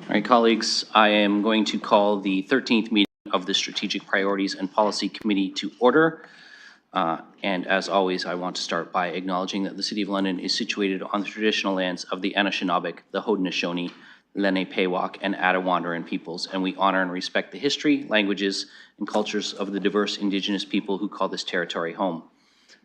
All right, colleagues, I am going to call the 13th meeting of the Strategic Priorities and Policy Committee to order. And as always, I want to start by acknowledging that the City of London is situated on the traditional lands of the Anishinaabe, the Haudenosaunee, Lenape-Pewak, and Attawandaron peoples, and we honor and respect the history, languages, and cultures of the diverse Indigenous people who call this territory home.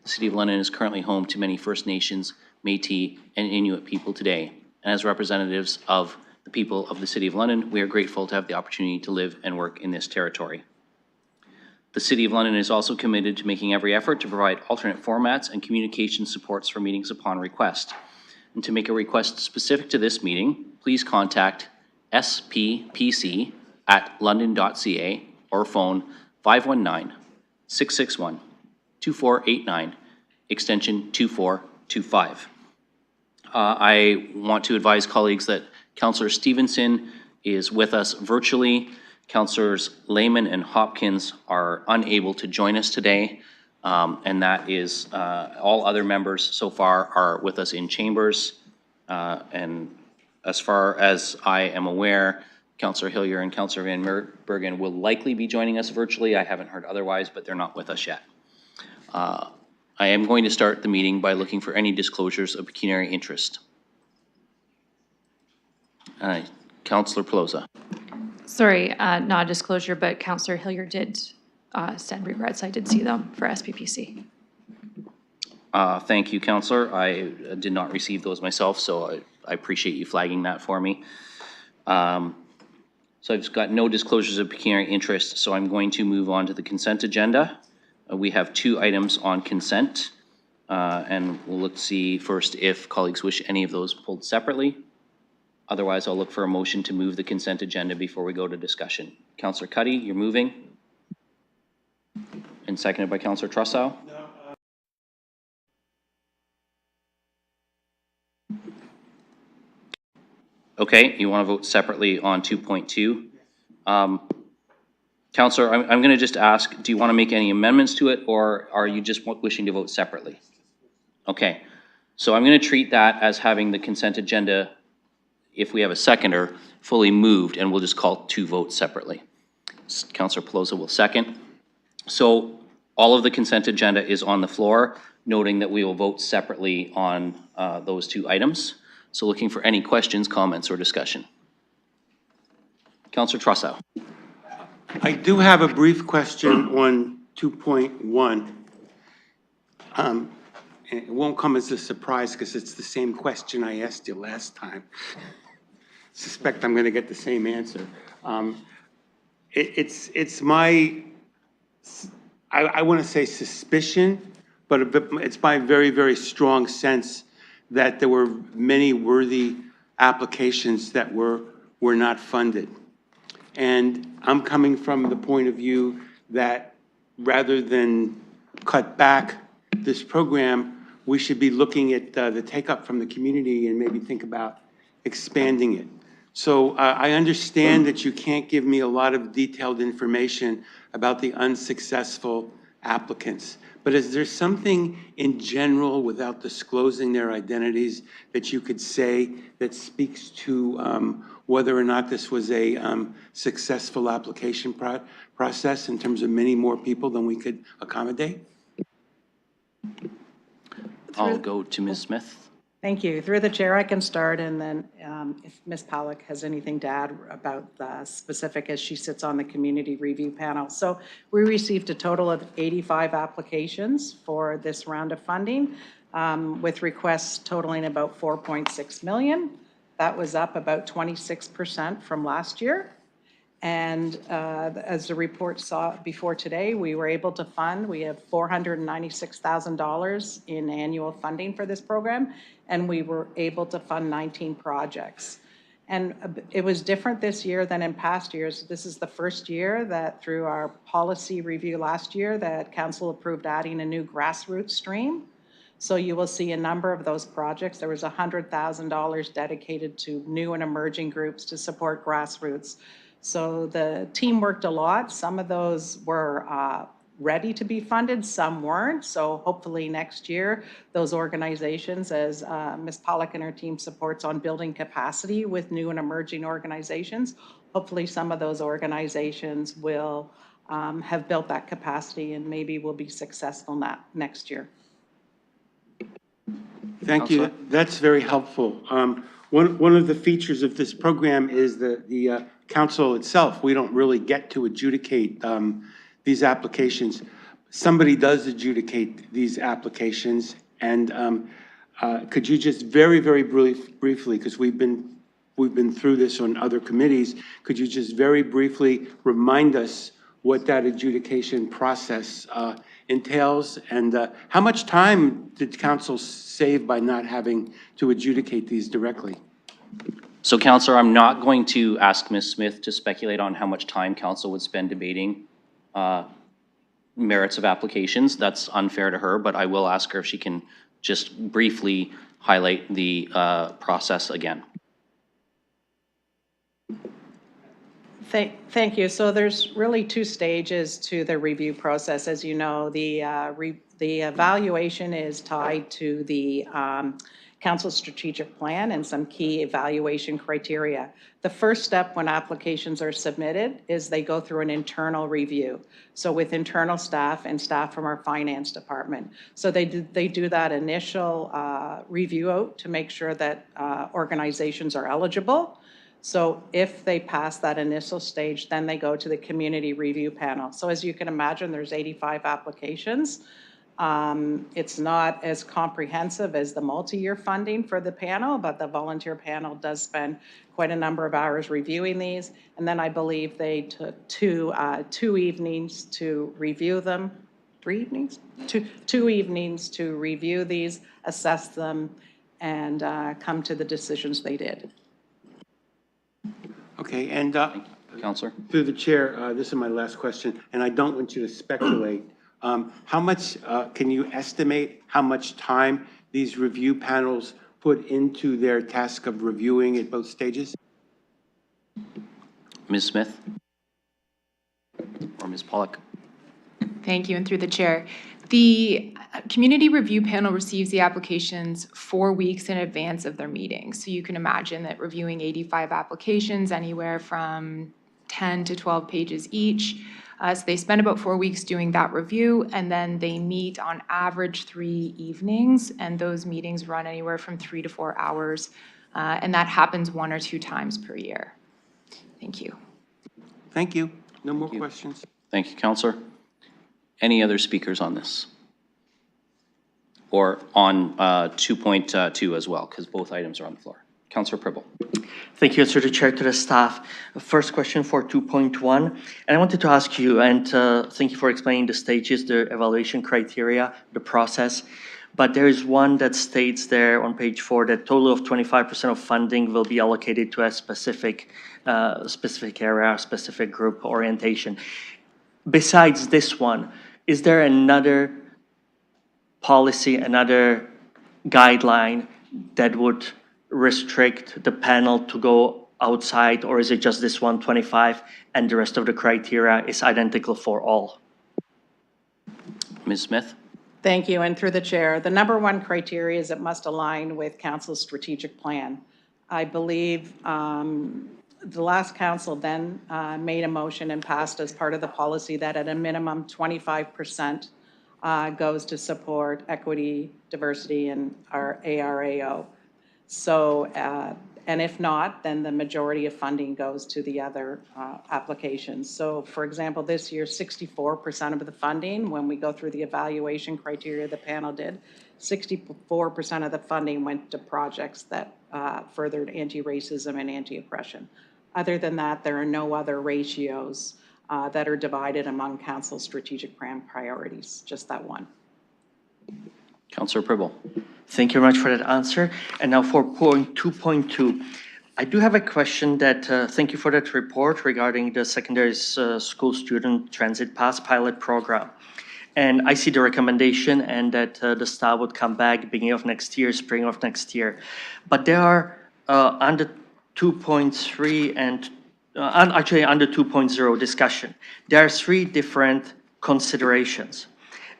The City of London is currently home to many First Nations, Métis, and Inuit people today, and as representatives of the people of the City of London, we are grateful to have the opportunity to live and work in this territory. The City of London is also committed to making every effort to provide alternate formats and communication supports for meetings upon request. And to make a request specific to this meeting, please contact sppc@london.ca or phone 519-661-2489, extension 2425. I want to advise colleagues that Councillor Stevenson is with us virtually. Councillors Lehman and Hopkins are unable to join us today, and that is all other members so far are with us in chambers. And as far as I am aware, Councillor Hillier and Councillor Van Bergen will likely be joining us virtually. I haven't heard otherwise, but they're not with us yet. I am going to start the meeting by looking for any disclosures of pecuniary interest. Councillor Pelosa. Sorry, not a disclosure, but Councillor Hillier did send regrets. I did see them for SPPC. Thank you, Councillor. I did not receive those myself, so I appreciate you flagging that for me. So I've got no disclosures of pecuniary interest, so I'm going to move on to the consent agenda. We have 2 items on consent, and we'll look to see first if colleagues wish any of those pulled separately. Otherwise, I'll look for a motion to move the consent agenda before we go to discussion. Councillor Cuddy, you're moving. And seconded by Councillor Trussow. No. Okay, you want to vote separately on 2.2. Councillor, I'm going to just ask, do you want to make any amendments to it, or are you just wishing to vote separately? Okay, so I'm going to treat that as having the consent agenda, if we have a seconder, fully moved, and we'll just call 2 votes separately. Councillor Pelosa will second. So all of the consent agenda is on the floor, noting that we will vote separately on those 2 items. So looking for any questions, comments, or discussion. Councillor Trussow. I do have a brief question on 2.1. It won't come as a surprise because it's the same question I asked you last time. Suspect I'm going to get the same answer. It's my, I want to say suspicion, but it's my very, very strong sense that there were many worthy applications that were not funded. And I'm coming from the point of view that rather than cut back this program, we should be looking at the take-up from the community and maybe think about expanding it. So I understand that you can't give me a lot of detailed information about the unsuccessful applicants, but is there something in general, without disclosing their identities, that you could say that speaks to whether or not this was a successful application process in terms of many more people than we could accommodate? I'll go to Ms. Smith. Thank you. Through the chair, I can start, and then if Ms. Pollock has anything to add about the specific, as she sits on the community review panel. So we received a total of 85 applications for this round of funding, with requests totaling about 4.6 million. That was up about 26% from last year. And as the report saw before today, we were able to fund, we have $496,000 in annual funding for this program, and we were able to fund 19 projects. And it was different this year than in past years. This is the first year that through our policy review last year that council approved adding a new grassroots stream. So you will see a number of those projects. There was $100,000 dedicated to new and emerging groups to support grassroots. So the team worked a lot. Some of those were ready to be funded, some weren't. So hopefully next year, those organizations, as Ms. Pollock and her team supports on building capacity with new and emerging organizations, hopefully some of those organizations will have built that capacity and maybe will be successful next year. Thank you. That's very helpful. One of the features of this program is the council itself. We don't really get to adjudicate these applications. Somebody does adjudicate these applications, and could you just very, very briefly, because we've been through this on other committees, could you just very briefly remind us what that adjudication process entails, and how much time did council save by not having to adjudicate these directly? So, Counselor, I'm not going to ask Ms. Smith to speculate on how much time council would spend debating merits of applications. That's unfair to her, but I will ask her if she can just briefly highlight the process again. Thank you. So there's really two stages to the review process. As you know, the evaluation is tied to the council's strategic plan and some key evaluation criteria. The first step when applications are submitted is they go through an internal review. So with internal staff and staff from our finance department. So they do that initial review out to make sure that organizations are eligible. So if they pass that initial stage, then they go to the community review panel. So as you can imagine, there's 85 applications. It's not as comprehensive as the multi-year funding for the panel, but the volunteer panel does spend quite a number of hours reviewing these. And then I believe they took two evenings to review them. 3 evenings? Two evenings to review these, assess them, and come to the decisions they did. Okay, and Counselor? through the chair, this is my last question, and I don't want you to speculate. How much, can you estimate how much time these review panels put into their task of reviewing at both stages? Ms. Smith? Or Ms. Pollock? Thank you, and through the chair. The community review panel receives the applications 4 weeks in advance of their meeting. So you can imagine that reviewing 85 applications, anywhere from 10 to 12 pages each. So they spend about 4 weeks doing that review, and then they meet on average 3 evenings, and those meetings run anywhere from 3 to 4 hours, and that happens 1 or 2 times per year. Thank you. Thank you. No more questions. Thank you, Counselor. Any other speakers on this? Or on 2.2 as well, because both items are on the floor. Councillor Pribble. Thank you, through the chair, to the staff. First question for 2.1, and I wanted to ask you, and thank you for explaining the stages, the evaluation criteria, the process, but there is one that states there on page 4 that total of 25% of funding will be allocated to a specific area, specific group orientation. Besides this one, is there another policy, another guideline that would restrict the panel to go outside, or is it just this 125 and the rest of the criteria is identical for all? Ms. Smith? Thank you, and through the chair, the number one criteria is it must align with council's strategic plan. I believe the last council then made a motion and passed as part of the policy that at a minimum 25% goes to support equity, diversity, and our ARAO. So, and if not, then the majority of funding goes to the other applications. So, for example, this year, 64% of the funding, when we go through the evaluation criteria the panel did, 64% of the funding went to projects that furthered anti-racism and anti-oppression. Other than that, there are no other ratios that are divided among council's strategic plan priorities, just that one. Councillor Pribble. Thank you very much for that answer. And now for point 2.2, I do have a question that, thank you for that report regarding the secondary school student transit pass pilot program. And I see the recommendation and that the staff would come back beginning of next year, spring of next year. But there are under 2.3 and actually under 2.0 discussion, there are 3 different considerations.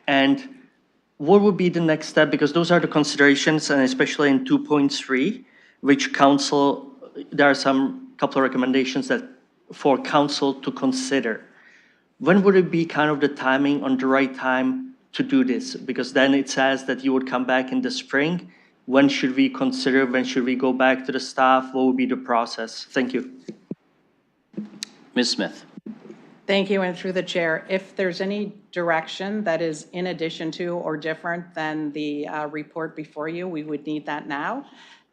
And what would be the next step? Because those are the considerations, and especially in 2.3, which council, there are some couple of recommendations that for council to consider. When would it be kind of the timing on the right time to do this? Because then it says that you would come back in the spring. When should we consider, when should we go back to the staff? What would be the process? Thank you. Ms. Smith. Thank you, and through the chair, if there's any direction that is in addition to or different than the report before you, we would need that now,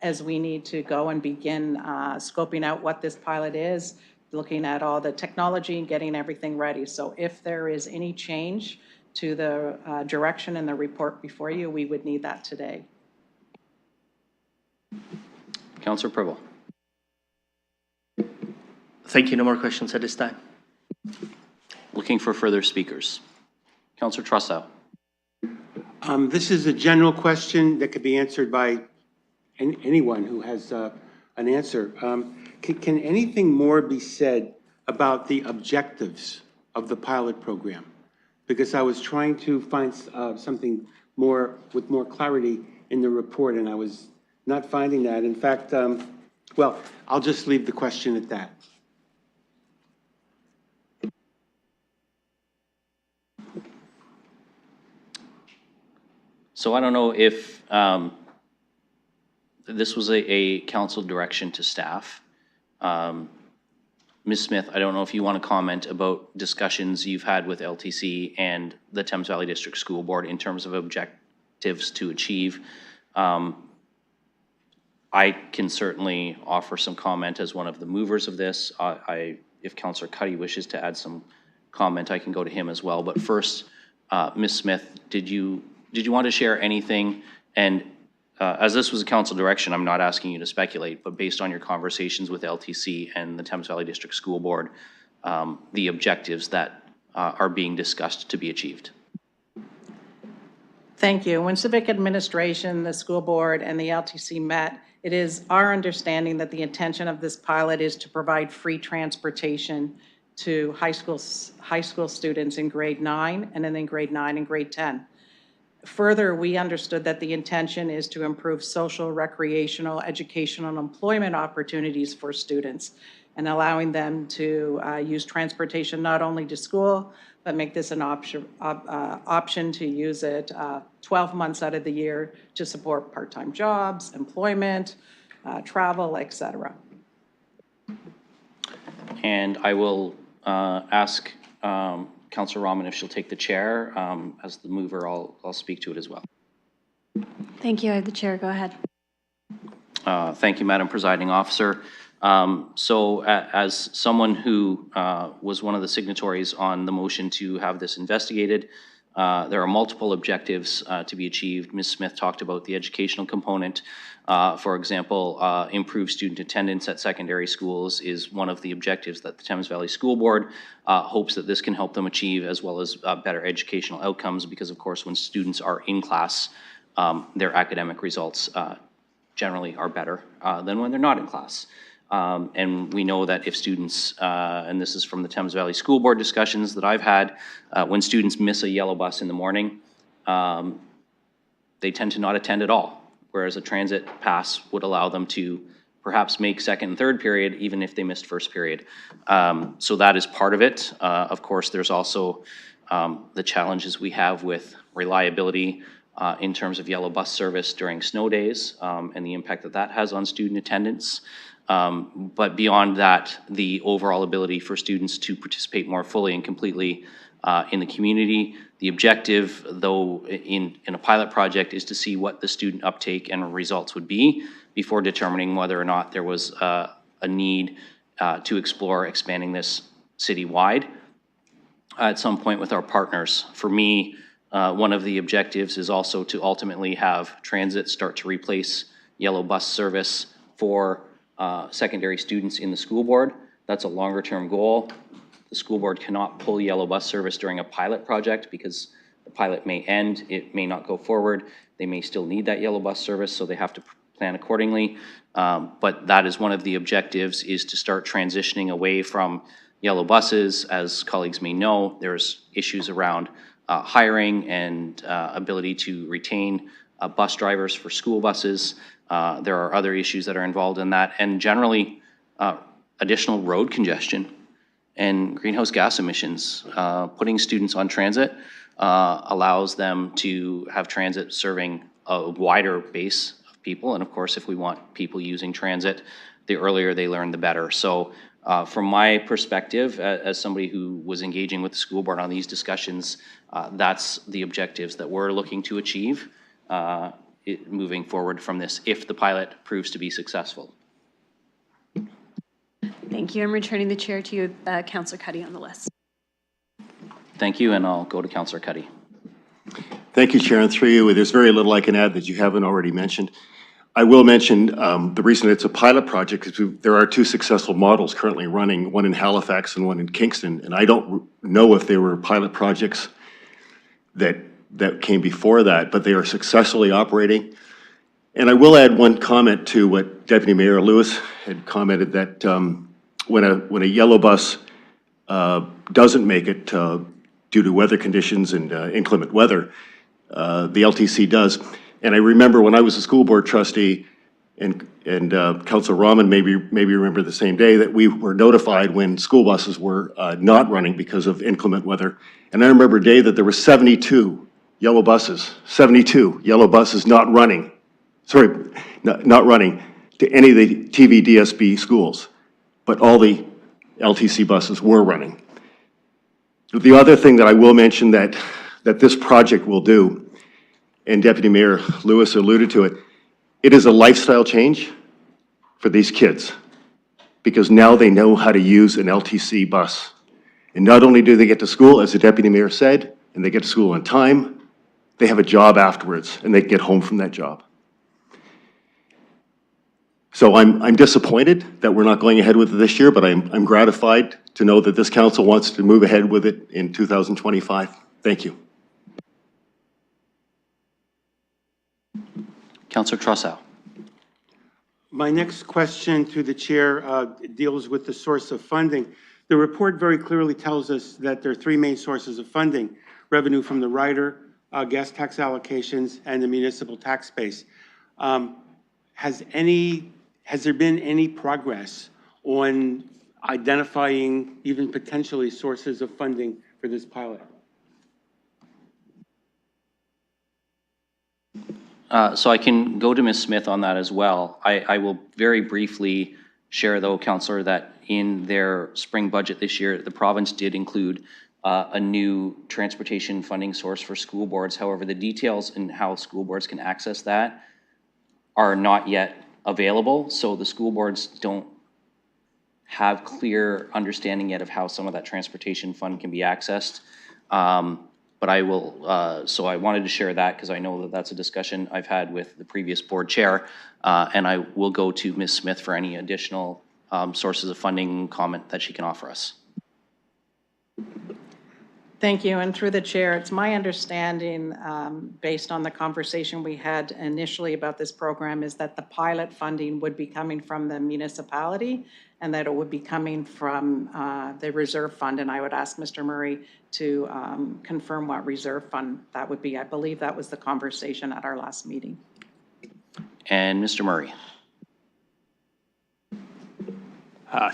as we need to go and begin scoping out what this pilot is, looking at all the technology and getting everything ready. So if there is any change to the direction in the report before you, we would need that today. Councillor Prevost. Thank you. No more questions at this time. Looking for further speakers. Councillor Trussow. This is a general question that could be answered by anyone who has an answer. Can anything more be said about the objectives of the pilot program? Because I was trying to find something more, with more clarity in the report, and I was not finding that. In fact, well, I'll just leave the question at that. So I don't know if this was a council direction to staff. Ms. Smith, I don't know if you want to comment about discussions you've had with LTC and the Thames Valley District School Board in terms of objectives to achieve. I can certainly offer some comment as one of the movers of this. If Councillor Cuddy wishes to add some comment, I can go to him as well. But first, Ms. Smith, did you want to share anything? And as this was a council direction, I'm not asking you to speculate, but based on your conversations with LTC and the Thames Valley District School Board, the objectives that are being discussed to be achieved. Thank you. When Civic Administration, the school board, and the LTC met, it is our understanding that the intention of this pilot is to provide free transportation to high school students in grade 9 and then in grade 9 and grade 10. Further, we understood that the intention is to improve social, recreational, educational, and employment opportunities for students and allowing them to use transportation not only to school, but make this an option to use it 12 months out of the year to support part-time jobs, employment, travel, et cetera. And I will ask Councillor Rahman if she'll take the chair. As the mover, I'll speak to it as well. Thank you. I have the chair. Go ahead. Thank you, Madam Presiding Officer. So as someone who was one of the signatories on the motion to have this investigated, there are multiple objectives to be achieved. Ms. Smith talked about the educational component. For example, improved student attendance at secondary schools is one of the objectives that the Thames Valley School Board hopes that this can help them achieve, as well as better educational outcomes, because of course when students are in class, their academic results generally are better than when they're not in class. And we know that if students, and this is from the Thames Valley School Board discussions that I've had, when students miss a yellow bus in the morning, they tend to not attend at all, whereas a transit pass would allow them to perhaps make second and third period, even if they missed first period. So that is part of it. Of course, there's also the challenges we have with reliability in terms of yellow bus service during snow days and the impact that that has on student attendance. But beyond that, the overall ability for students to participate more fully and completely in the community. The objective, though, in a pilot project is to see what the student uptake and results would be before determining whether or not there was a need to explore expanding this citywide at some point with our partners. For me, one of the objectives is also to ultimately have transit start to replace yellow bus service for secondary students in the school board. That's a longer term goal. The school board cannot pull yellow bus service during a pilot project because the pilot may end, it may not go forward. They may still need that yellow bus service, so they have to plan accordingly. But that is one of the objectives, is to start transitioning away from yellow buses. As colleagues may know, there's issues around hiring and ability to retain bus drivers for school buses. There are other issues that are involved in that, and generally additional road congestion and greenhouse gas emissions. Putting students on transit allows them to have transit serving a wider base of people. And of course, if we want people using transit, the earlier they learn, the better. So from my perspective, as somebody who was engaging with the school board on these discussions, that's the objectives that we're looking to achieve moving forward from this, if the pilot proves to be successful. Thank you. I'm returning the chair to you, Councillor Cuddy on the list. Thank you, and I'll go to Councillor Cuddy. Thank you, Chair, and through you. There's very little I can add that you haven't already mentioned. I will mention the reason it's a pilot project is there are 2 successful models currently running, one in Halifax and one in Kingston, and I don't know if they were pilot projects that came before that, but they are successfully operating. And I will add one comment to what Deputy Mayor Lewis had commented, that when a yellow bus doesn't make it due to weather conditions and inclement weather, the LTC does. And I remember when I was a school board trustee, and Councillor Rahman maybe remember the same day, that we were notified when school buses were not running because of inclement weather. And I remember a day that there were 72 yellow buses not running. Sorry, not running to any of the TVDSB schools, but all the LTC buses were running. The other thing that I will mention that this project will do, and Deputy Mayor Lewis alluded to it, it is a lifestyle change for these kids, because now they know how to use an LTC bus. And not only do they get to school, as the Deputy Mayor said, and they get to school on time, they have a job afterwards, and they get home from that job. So I'm disappointed that we're not going ahead with it this year, but I'm gratified to know that this council wants to move ahead with it in 2025. Thank you. Councillor Trossel. My next question through the chair deals with the source of funding. The report very clearly tells us that there are 3 main sources of funding: revenue from the rider, gas tax allocations, and the municipal tax base. Has there been any progress on identifying even potentially sources of funding for this pilot? So I can go to Ms. Smith on that as well. I will very briefly share, though, Councillor, that in their spring budget this year, the province did include a new transportation funding source for school boards. However, the details in how school boards can access that are not yet available, so the school boards don't have clear understanding yet of how some of that transportation fund can be accessed. But I will, so I wanted to share that because I know that that's a discussion I've had with the previous board chair, and I will go to Ms. Smith for any additional sources of funding comment that she can offer us. Thank you, and through the chair, it's my understanding, based on the conversation we had initially about this program, is that the pilot funding would be coming from the municipality and that it would be coming from the reserve fund. And I would ask Mr. Murray to confirm what reserve fund that would be. I believe that was the conversation at our last meeting. And Mr. Murray.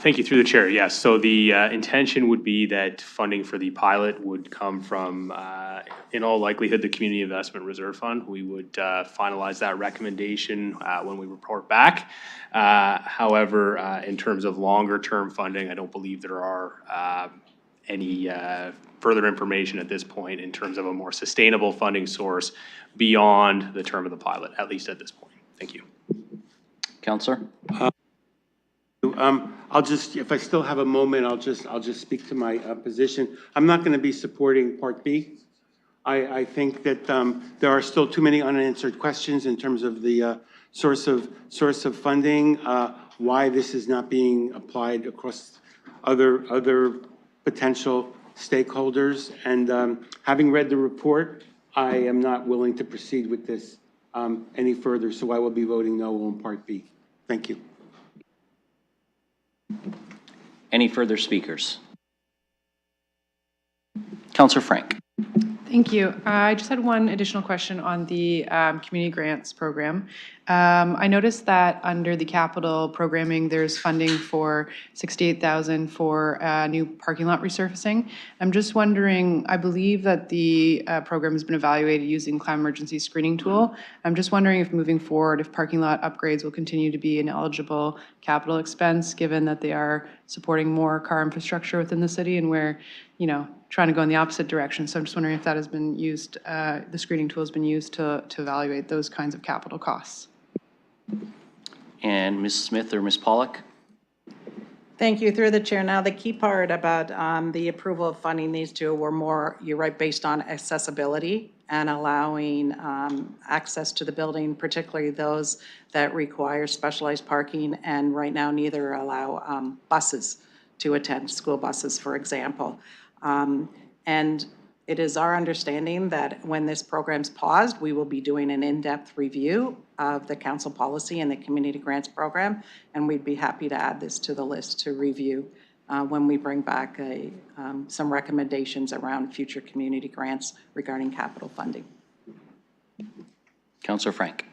Thank you, through the chair. Yes, so the intention would be that funding for the pilot would come from, in all likelihood, the Community Investment Reserve Fund. We would finalize that recommendation when we report back. However, in terms of longer term funding, I don't believe there are any further information at this point in terms of a more sustainable funding source beyond the term of the pilot, at least at this point. Thank you. Councillor? I'll just, if I still have a moment, I'll just speak to my position. I'm not going to be supporting Part B. I think that there are still too many unanswered questions in terms of the source of funding, why this is not being applied across other potential stakeholders. And having read the report, I am not willing to proceed with this any further, so I will be voting no on Part B. Thank you. Any further speakers? Counselor Frank. Thank you. I just had one additional question on the community grants program. I noticed that under the capital programming, there's funding for $68,000 for new parking lot resurfacing. I'm just wondering, I believe that the program has been evaluated using climate emergency screening tool. I'm just wondering if moving forward, if parking lot upgrades will continue to be an eligible capital expense, given that they are supporting more car infrastructure within the city, and we're, trying to go in the opposite direction. So I'm just wondering if that has been used, the screening tool has been used to evaluate those kinds of capital costs. And Ms. Smith or Ms. Pollock? Thank you, through the chair. Now, the key part about the approval of funding these two were more, you're right, based on accessibility and allowing access to the building, particularly those that require specialized parking, and right now neither allow buses to attend, school buses, for example. And it is our understanding that when this program's paused, we will be doing an in-depth review of the council policy and the community grants program, and we'd be happy to add this to the list to review when we bring back some recommendations around future community grants regarding capital funding. Counselor Frank.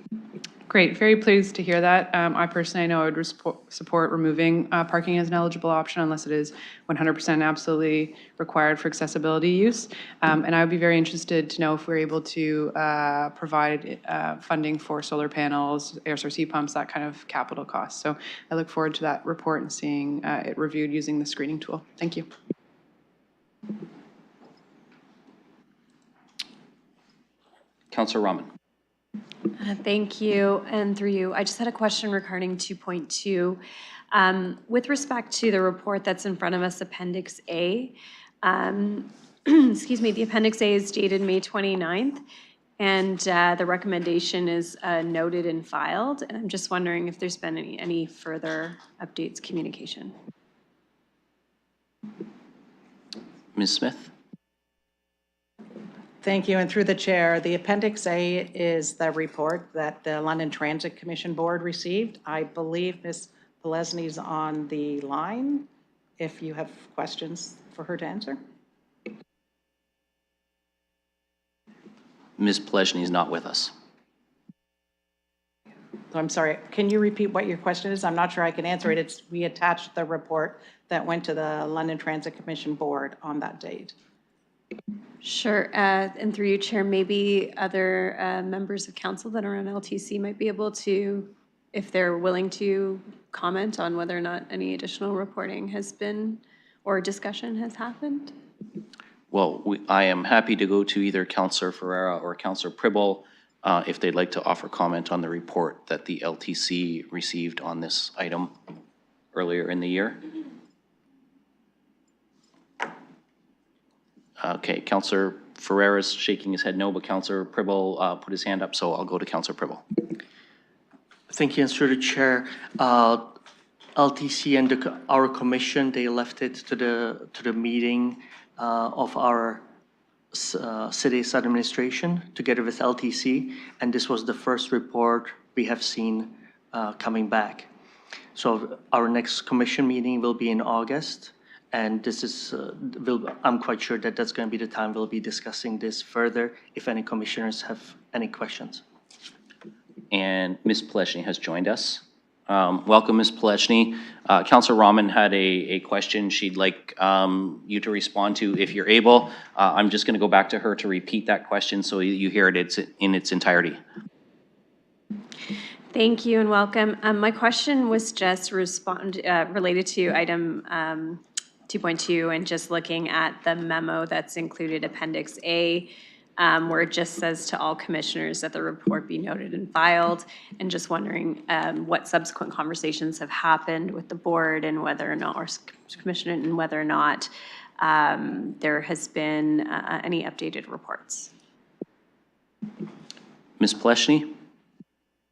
Great, very pleased to hear that. I personally know I would support removing parking as an eligible option unless it is 100% absolutely required for accessibility use. And I would be very interested to know if we're able to provide funding for solar panels, air source heat pumps, that kind of capital costs. So I look forward to that report and seeing it reviewed using the screening tool. Thank you. Counselor Rahman. Thank you, and through you, I just had a question regarding 2.2. With respect to the report that's in front of us, Appendix A, excuse me, the Appendix A is dated May 29th, and the recommendation is noted and filed, and I'm just wondering if there's been any further updates, communication. Ms. Smith. Thank you, and through the chair, the Appendix A is the report that the London Transit Commission Board received. I believe Ms. Polesny's on the line, if you have questions for her to answer. Ms. Polesny is not with us. So I'm sorry, can you repeat what your question is? I'm not sure I can answer it. We attached the report that went to the London Transit Commission Board on that date. Sure, and through you, Chair, maybe other members of council that are on LTC might be able to, if they're willing to comment on whether or not any additional reporting has been or discussion has happened. Well, I am happy to go to either Counselor Ferreira or Counselor Pribble if they'd like to offer comment on the report that the LTC received on this item earlier in the year. Okay, Counselor Ferreira's shaking his head no, but Counselor Pribble put his hand up, so I'll go to Counselor Pribble. Thank you, and through the chair, LTC and our commission, they left it to the meeting of our city's administration together with LTC, and this was the first report we have seen coming back. So our next commission meeting will be in August. And this is, I'm quite sure that that's going to be the time we'll be discussing this further if any commissioners have any questions. And Ms. Polesny has joined us. Welcome, Ms. Polesny. Counselor Rahman had a question she'd like you to respond to if you're able. I'm just going to go back to her to repeat that question so you hear it in its entirety. Thank you and welcome. My question was just related to item 2.2 and just looking at the memo that's included, Appendix A, where it just says to all commissioners that the report be noted and filed, and just wondering what subsequent conversations have happened with the board and whether or not, or commissioner, and whether or not there has been any updated reports. Ms. Polesny?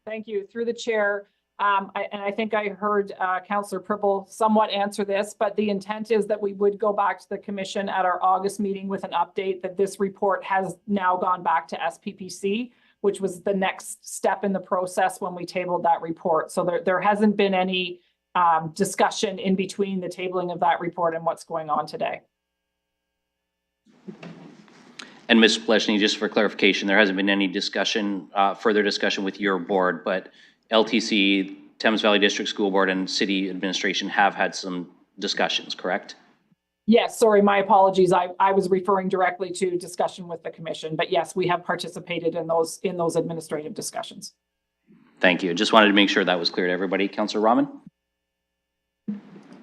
Thank you. Through the chair, I think I heard Councillor Pribble somewhat answer this, but the intent is that we would go back to the commission at our August meeting with an update that this report has now gone back to SPPC, which was the next step in the process when we tabled that report. So there hasn't been any discussion in between the tabling of that report and what's going on today. And Ms. Pleshny, just for clarification, there hasn't been any discussion, further discussion with your board, but LTC, Thames Valley District School Board, and city administration have had some discussions, correct? Yes, sorry, my apologies. I was referring directly to discussion with the commission, but yes, we have participated in those administrative discussions. Thank you. Just wanted to make sure that was clear to everybody. Councillor Rahman?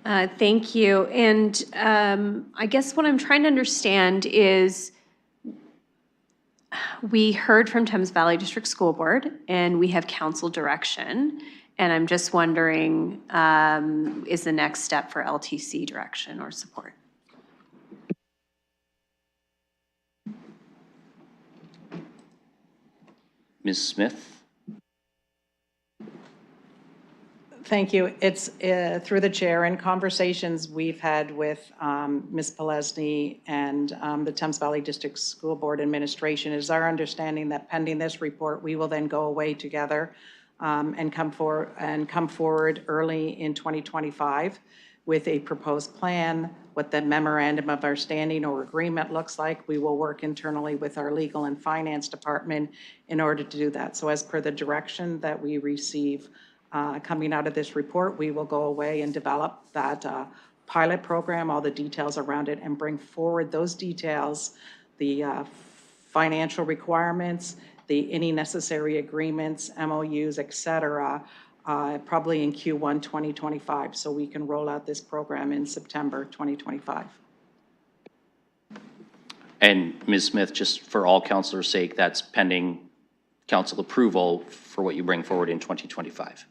Thank you. And I guess what I'm trying to understand is we heard from Thames Valley District School Board and we have council direction. And I'm just wondering, is the next step for LTC direction or support? Ms. Smith? Thank you. It's through the chair, in conversations we've had with Ms. Pelesny and the Thames Valley District School Board Administration, it is our understanding that pending this report, we will then go away together and come forward early in 2025 with a proposed plan, what the memorandum of understanding or agreement looks like. We will work internally with our legal and finance department in order to do that. So as per the direction that we receive coming out of this report, we will go away and develop that pilot program, all the details around it, and bring forward those details, the financial requirements, any necessary agreements, MOUs, et cetera, probably in Q1 2025, so we can roll out this program in September 2025. And Ms. Smith, just for all councilors' sake, that's pending council approval for what you bring forward in 2025.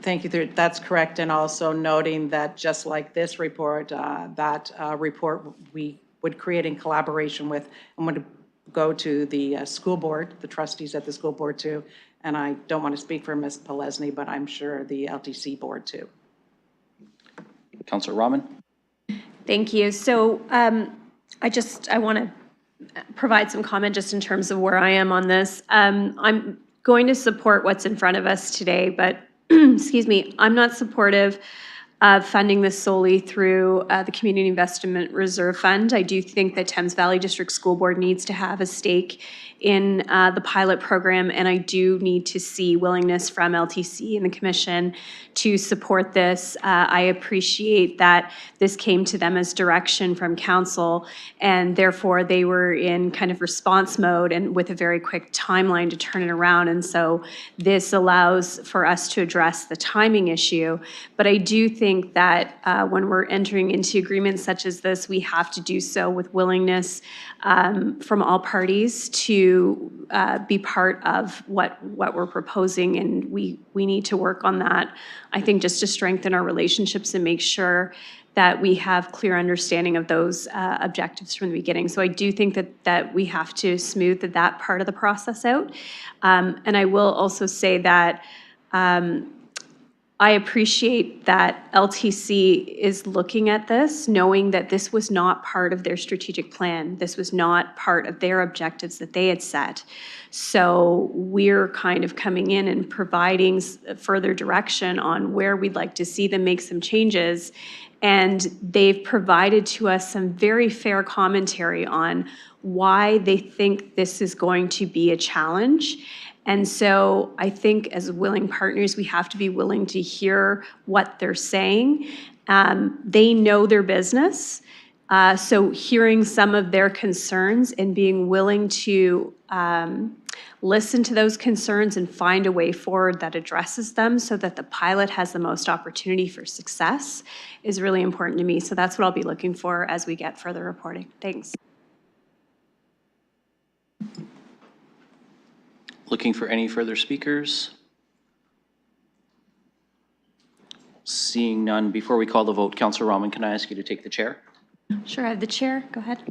Thank you. That's correct. And also noting that just like this report, that report we would create in collaboration with, I'm going to go to the school board, the trustees at the school board too. And I don't want to speak for Ms. Pelesny, but I'm sure the LTC board too. Councillor Rahman? Thank you. So I want to provide some comment just in terms of where I am on this. I'm going to support what's in front of us today, but excuse me, I'm not supportive of funding this solely through the Community Investment Reserve Fund. I do think that Thames Valley District School Board needs to have a stake in the pilot program, and I do need to see willingness from LTC and the Commission to support this. I appreciate that this came to them as direction from Council, and therefore they were in kind of response mode and with a very quick timeline to turn it around, and so this allows for us to address the timing issue. But I do think that when we're entering into agreements such as this, we have to do so with willingness from all parties to be part of what we're proposing, and we need to work on that, I think, just to strengthen our relationships and make sure that we have clear understanding of those objectives from the beginning. So I do think that we have to smooth that part of the process out. And I will also say that I appreciate that LTC is looking at this, knowing that this was not part of their strategic plan. This was not part of their objectives that they had set. So we're kind of coming in and providing further direction on where we'd like to see them make some changes. And they've provided to us some very fair commentary on why they think this is going to be a challenge. And so I think as willing partners, we have to be willing to hear what they're saying. They know their business. So hearing some of their concerns and being willing to listen to those concerns and find a way forward that addresses them so that the pilot has the most opportunity for success is really important to me. So that's what I'll be looking for as we get further reporting. Thanks. Looking for any further speakers? Seeing none, before we call the vote, Councillor Rahman, can I ask you to take the chair? Sure, I have the chair. Go ahead.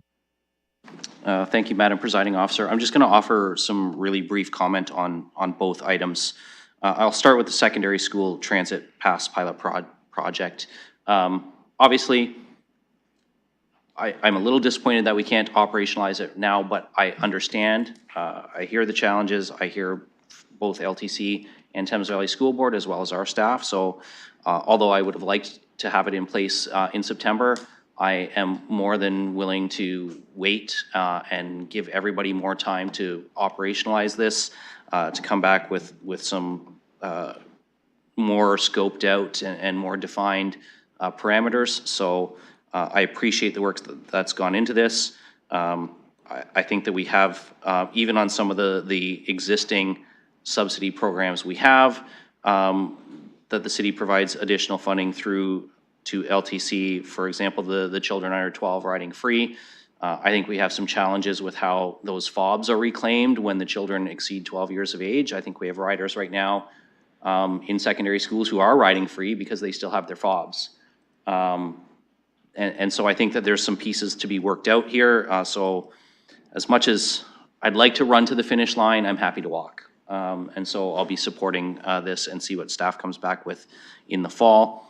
Thank you, Madam Presiding Officer. I'm just going to offer some really brief comment on both items. I'll start with the secondary school transit pass pilot project. Obviously, I'm a little disappointed that we can't operationalize it now, but I understand. I hear the challenges. I hear both LTC and Thames Valley School Board as well as our staff. So although I would have liked to have it in place in September, I am more than willing to wait and give everybody more time to operationalize this, to come back with some more scoped out and more defined parameters. So I appreciate the work that's gone into this. I think that we have, even on some of the existing subsidy programs we have, that the city provides additional funding through to LTC, for example, the children under 12 riding free. I think we have some challenges with how those FOBs are reclaimed when the children exceed 12 years of age. I think we have riders right now in secondary schools who are riding free because they still have their FOBs. And so I think that there's some pieces to be worked out here. So as much as I'd like to run to the finish line, I'm happy to walk. And so I'll be supporting this and see what staff comes back with in the fall.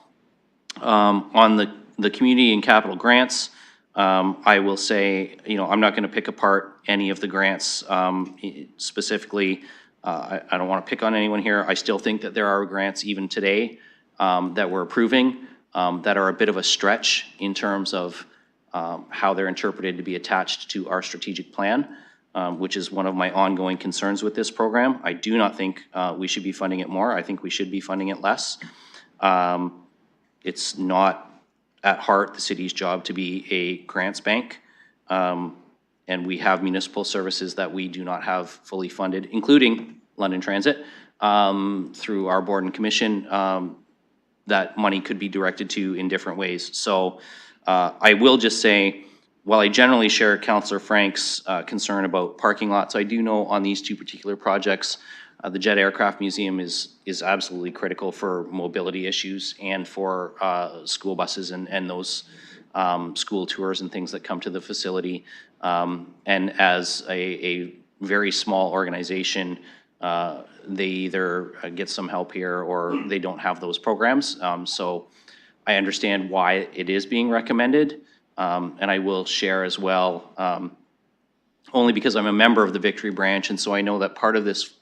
On the community and capital grants, I will say, you know, I'm not going to pick apart any of the grants specifically. I don't want to pick on anyone here. I still think that there are grants even today that we're approving that are a bit of a stretch in terms of how they're interpreted to be attached to our strategic plan, which is one of my ongoing concerns with this program. I do not think we should be funding it more. I think we should be funding it less. It's not at heart the city's job to be a grants bank. And we have municipal services that we do not have fully funded, including London Transit, through our board and commission, that money could be directed to in different ways. So I will just say, while I generally share Councillor Frank's concern about parking lots, I do know on these two particular projects, the Jet Aircraft Museum is absolutely critical for mobility issues and for school buses and those school tours and things that come to the facility. And as a very small organization, they either get some help here or they don't have those programs. So I understand why it is being recommended. And I will share as well, only because I'm a member of the Victory Branch, and so I know that part of this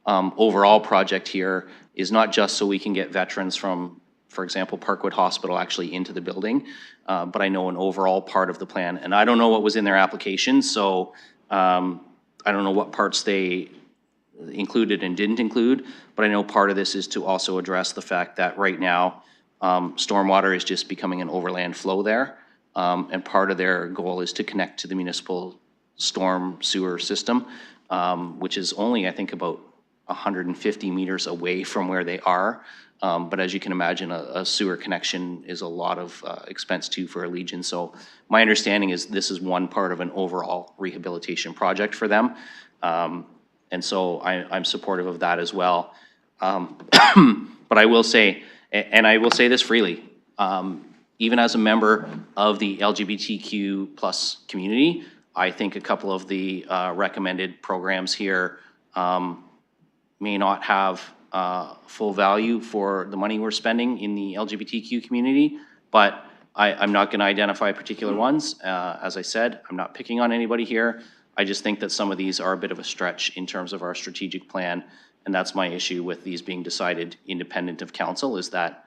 overall project here is not just so we can get veterans from, for example, Parkwood Hospital actually into the building, but I know an overall part of the plan. And I don't know what was in their application, so I don't know what parts they included and didn't include, but I know part of this is to also address the fact that right now, stormwater is just becoming an overland flow there. And part of their goal is to connect to the municipal storm sewer system, which is only, I think, about 150 meters away from where they are. But as you can imagine, a sewer connection is a lot of expense too for Allegiant. So my understanding is this is one part of an overall rehabilitation project for them. And so I'm supportive of that as well. But I will say, and I will say this freely, even as a member of the LGBTQ plus community, I think a couple of the recommended programs here may not have full value for the money we're spending in the LGBTQ community, but I'm not going to identify particular ones. As I said, I'm not picking on anybody here. I just think that some of these are a bit of a stretch in terms of our strategic plan, and that's my issue with these being decided independent of council, is that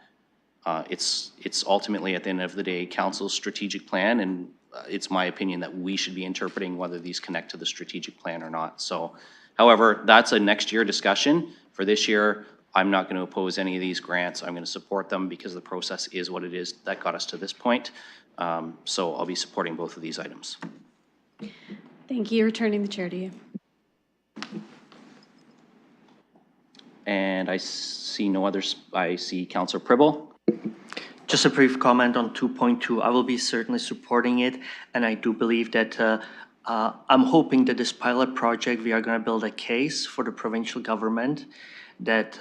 it's ultimately, at the end of the day, council's strategic plan, and it's my opinion that we should be interpreting whether these connect to the strategic plan or not. So, however, that's a next year discussion. For this year, I'm not going to oppose any of these grants. I'm going to support them because the process is what it is that got us to this point. So I'll be supporting both of these items. Thank you. Returning the chair to you. And I see no others. I see Councillor Pribble. Just a brief comment on 2.2. I will be certainly supporting it, and I do believe that I'm hoping that this pilot project, we are going to build a case for the provincial government that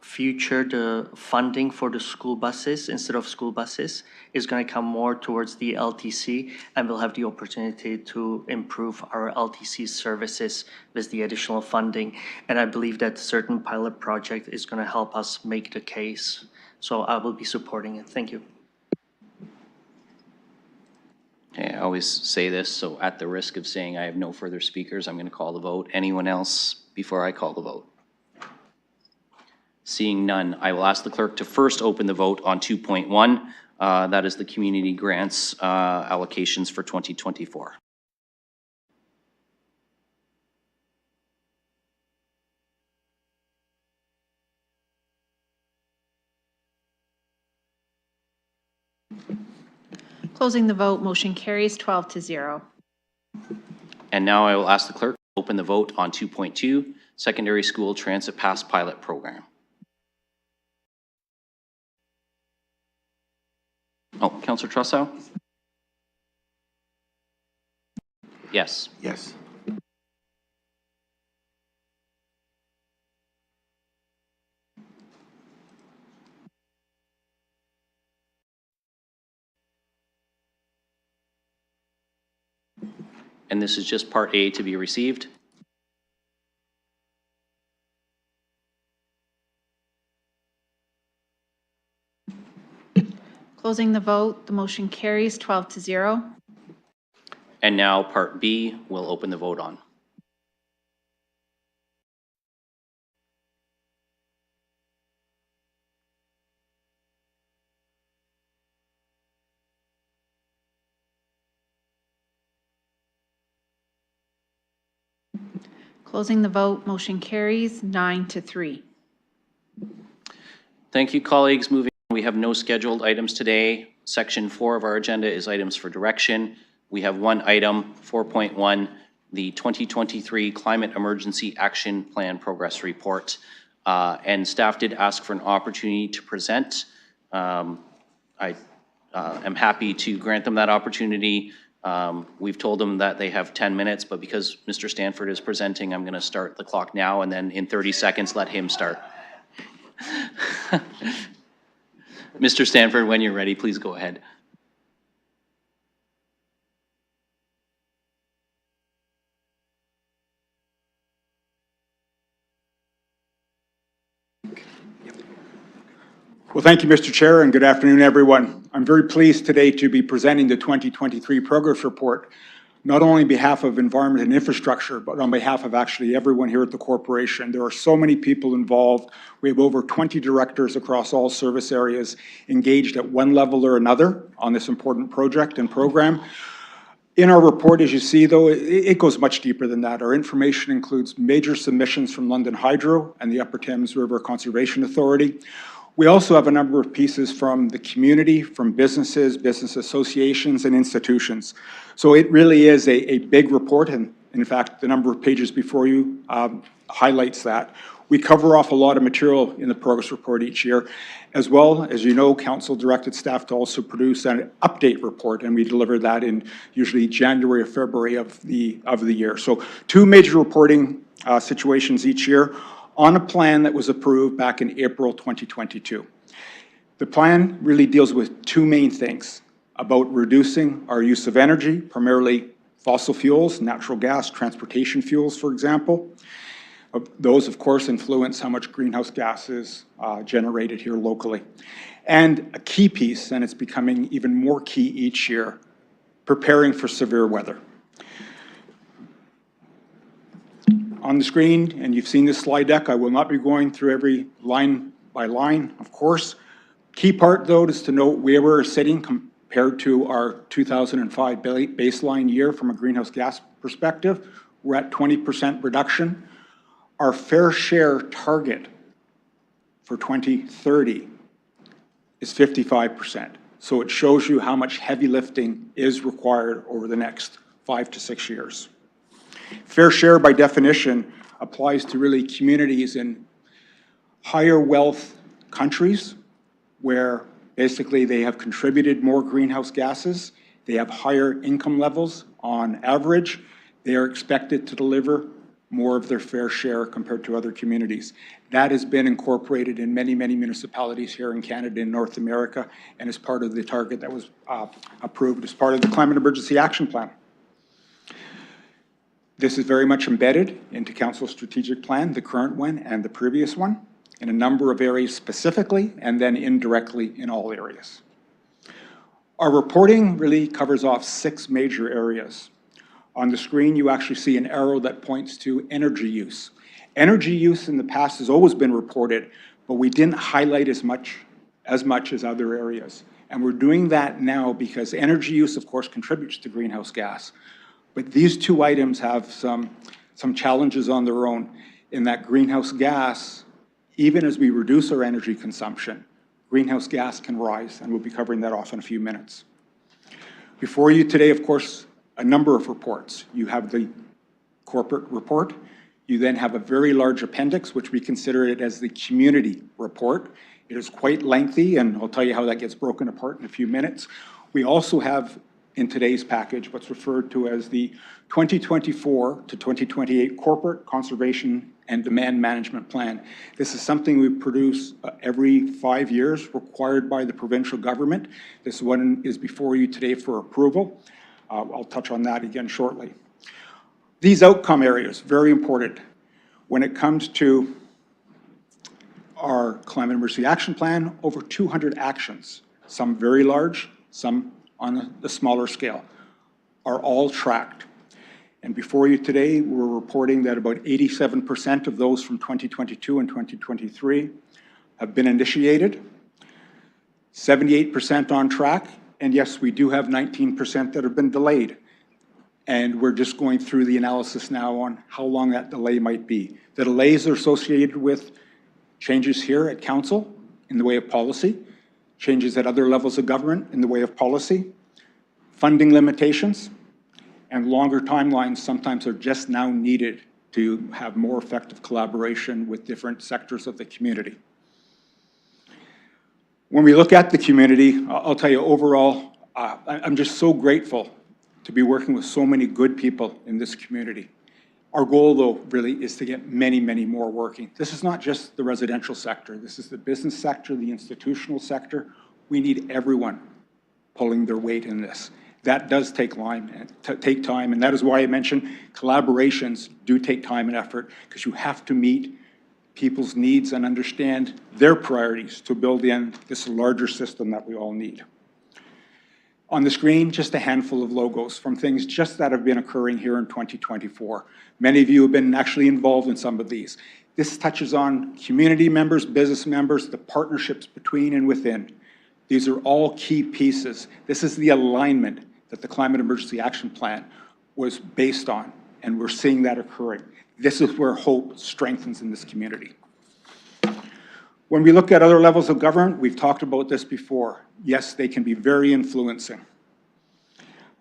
future the funding for the school buses, instead of school buses, is going to come more towards the LTC, and we'll have the opportunity to improve our LTC services with the additional funding. And I believe that certain pilot project is going to help us make the case. So I will be supporting it. Thank you. Okay, I always say this, so at the risk of saying I have no further speakers, I'm going to call the vote. Anyone else before I call the vote? Seeing none, I will ask the clerk to first open the vote on 2.1. That is the community grants allocations for 2024. Closing the vote, motion carries 12-0. And now I will ask the clerk to open the vote on 2.2, Secondary School Transit Pass Pilot Program. Oh, Councillor Trussell? Yes. Yes. And this is just Part A to be received. Closing the vote, the motion carries 12-0. And now Part B, we'll open the vote on. Closing the vote, motion carries 9-3. Thank you, colleagues. Moving on, we have no scheduled items today. Section 4 of our agenda is items for direction. We have one item, 4.1, the 2023 Climate Emergency Action Plan Progress Report. And staff did ask for an opportunity to present. I am happy to grant them that opportunity. We've told them that they have 10 minutes, but because Mr. Stanford is presenting, I'm going to start the clock now and then in 30 seconds let him start. Mr. Stanford, when you're ready, please go ahead. Well, thank you, Mr. Chair, and good afternoon, everyone. I'm very pleased today to be presenting the 2023 Progress Report, not only on behalf of Environment and Infrastructure, but on behalf of actually everyone here at the corporation. There are so many people involved. We have over 20 directors across all service areas engaged at one level or another on this important project and program. In our report, as you see, though, it goes much deeper than that. Our information includes major submissions from London Hydro and the Upper Thames River Conservation Authority. We also have a number of pieces from the community, from businesses, business associations, and institutions. So it really is a big report, and in fact, the number of pages before you highlights that. We cover off a lot of material in the progress report each year. As well, as you know, Council directed staff to also produce an update report, and we deliver that in usually January or February of the year. So two major reporting situations each year on a plan that was approved back in April 2022. The plan really deals with two main things: about reducing our use of energy, primarily fossil fuels, natural gas, transportation fuels, for example. Those, of course, influence how much greenhouse gas is generated here locally. And a key piece, and it's becoming even more key each year, preparing for severe weather. On the screen, and you've seen this slide deck, I will not be going through every line by line, of course. Key part, though, is to note where we're sitting compared to our 2005 baseline year from a greenhouse gas perspective. We're at 20% reduction. Our fair share target for 2030 is 55%. So it shows you how much heavy lifting is required over the next 5 to 6 years. Fair share, by definition, applies to really communities in higher wealth countries where basically they have contributed more greenhouse gases, they have higher income levels on average, they are expected to deliver more of their fair share compared to other communities. That has been incorporated in many, many municipalities here in Canada and North America, and is part of the target that was approved as part of the Climate Emergency Action Plan. This is very much embedded into Council's strategic plan, the current one and the previous one, in a number of areas specifically, and then indirectly in all areas. Our reporting really covers off 6 major areas. On the screen, you actually see an arrow that points to energy use. Energy use in the past has always been reported, but we didn't highlight as much as other areas. And we're doing that now because energy use, of course, contributes to greenhouse gas. But these two items have some challenges on their own in that greenhouse gas, even as we reduce our energy consumption, greenhouse gas can rise, and we'll be covering that off in a few minutes. Before you today, of course, a number of reports. You have the corporate report. You then have a very large appendix, which we consider it as the community report. It is quite lengthy, and I'll tell you how that gets broken apart in a few minutes. We also have in today's package what's referred to as the 2024 to 2028 Corporate Conservation and Demand Management Plan. This is something we produce every 5 years, required by the provincial government. This one is before you today for approval. I'll touch on that again shortly. These outcome areas, very important. When it comes to our Climate Emergency Action Plan, over 200 actions, some very large, some on the smaller scale, are all tracked. And before you today, we're reporting that about 87% of those from 2022 and 2023 have been initiated, 78% on track, and yes, we do have 19% that have been delayed. And we're just going through the analysis now on how long that delay might be. The delays are associated with changes here at Council in the way of policy, changes at other levels of government in the way of policy, funding limitations, and longer timelines sometimes are just now needed to have more effective collaboration with different sectors of the community. When we look at the community, I'll tell you overall, I'm just so grateful to be working with so many good people in this community. Our goal, though, really is to get many, many more working. This is not just the residential sector. This is the business sector, the institutional sector. We need everyone pulling their weight in this. That does take time, and that is why I mentioned collaborations do take time and effort, because you have to meet people's needs and understand their priorities to build in this larger system that we all need. On the screen, just a handful of logos from things just that have been occurring here in 2024. Many of you have been actually involved in some of these. This touches on community members, business members, the partnerships between and within. These are all key pieces. This is the alignment that the Climate Emergency Action Plan was based on, and we're seeing that occurring. This is where hope strengthens in this community. When we look at other levels of government, we've talked about this before. Yes, they can be very influencing.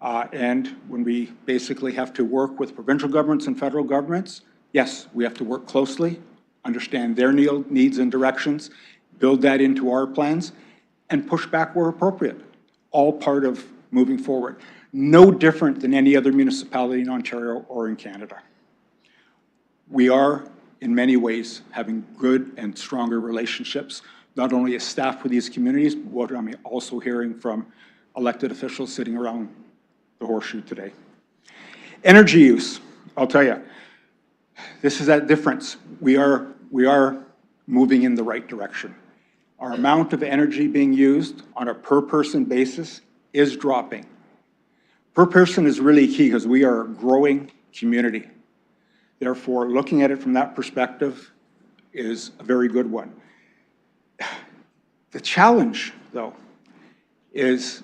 And when we basically have to work with provincial governments and federal governments, yes, we have to work closely, understand their needs and directions, build that into our plans, and push back where appropriate. All part of moving forward. No different than any other municipality in Ontario or in Canada. We are, in many ways, having good and stronger relationships, not only as staff with these communities, but what I'm also hearing from elected officials sitting around the horseshoe today. Energy use, I'll tell you, this is that difference. We are moving in the right direction. Our amount of energy being used on a per person basis is dropping. Per person is really key because we are a growing community. Therefore, looking at it from that perspective is a very good one. The challenge, though, is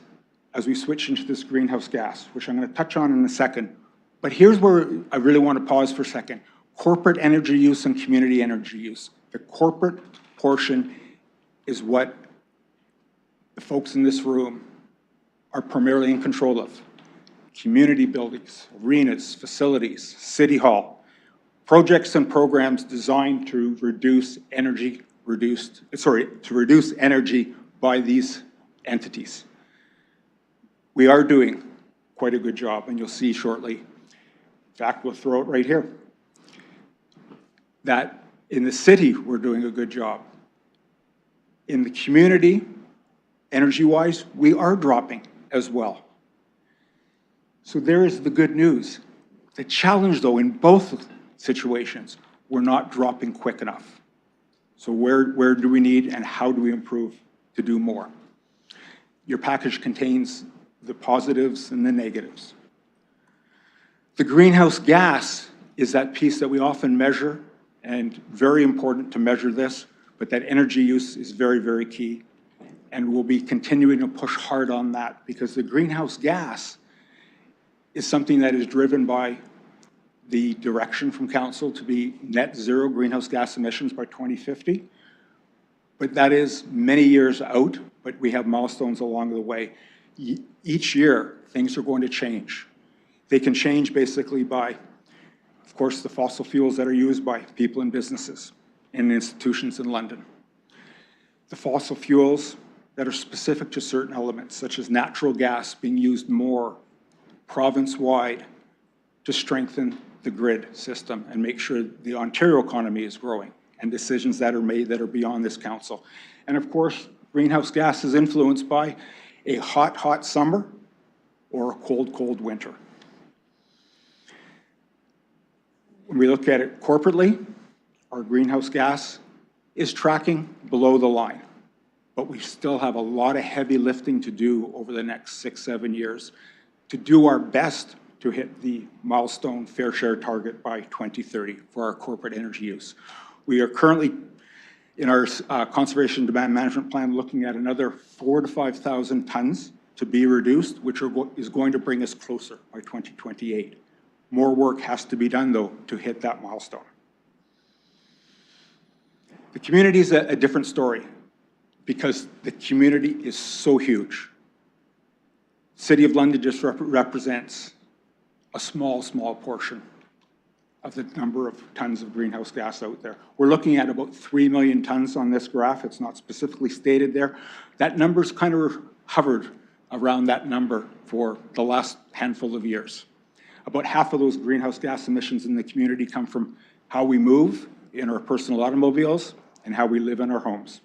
as we switch into this greenhouse gas, which I'm going to touch on in a second, but here's where I really want to pause for a second. Corporate energy use and community energy use. The corporate portion is what the folks in this room are primarily in control of. Community buildings, arenas, facilities, city hall, projects and programs designed to reduce energy by these entities. We are doing quite a good job, and you'll see shortly. In fact, we'll throw it right here. That in the city, we're doing a good job. In the community, energy-wise, we are dropping as well. So there is the good news. The challenge, though, in both situations, we're not dropping quick enough. So where do we need and how do we improve to do more? Your package contains the positives and the negatives. The greenhouse gas is that piece that we often measure, and very important to measure this, but that energy use is very, very key. And we'll be continuing to push hard on that because the greenhouse gas is something that is driven by the direction from council to be net zero greenhouse gas emissions by 2050. But that is many years out, but we have milestones along the way. Each year, things are going to change. They can change basically by, of course, the fossil fuels that are used by people and businesses and institutions in London. The fossil fuels that are specific to certain elements, such as natural gas being used more province-wide to strengthen the grid system and make sure the Ontario economy is growing, and decisions that are made that are beyond this council. And of course, greenhouse gas is influenced by a hot, hot summer or a cold, cold winter. When we look at it corporately, our greenhouse gas is tracking below the line, but we still have a lot of heavy lifting to do over the next 6-7 years to do our best to hit the milestone fair share target by 2030 for our corporate energy use. We are currently, in our conservation demand management plan, looking at another 4,000 to 5,000 tons to be reduced, which is going to bring us closer by 2028. More work has to be done, though, to hit that milestone. The community is a different story because the community is so huge. City of London just represents a small, small portion of the number of tons of greenhouse gas out there. We're looking at about 3 million tons on this graph. It's not specifically stated there. That number's kind of hovered around that number for the last handful of years. About half of those greenhouse gas emissions in the community come from how we move in our personal automobiles and how we live in our homes.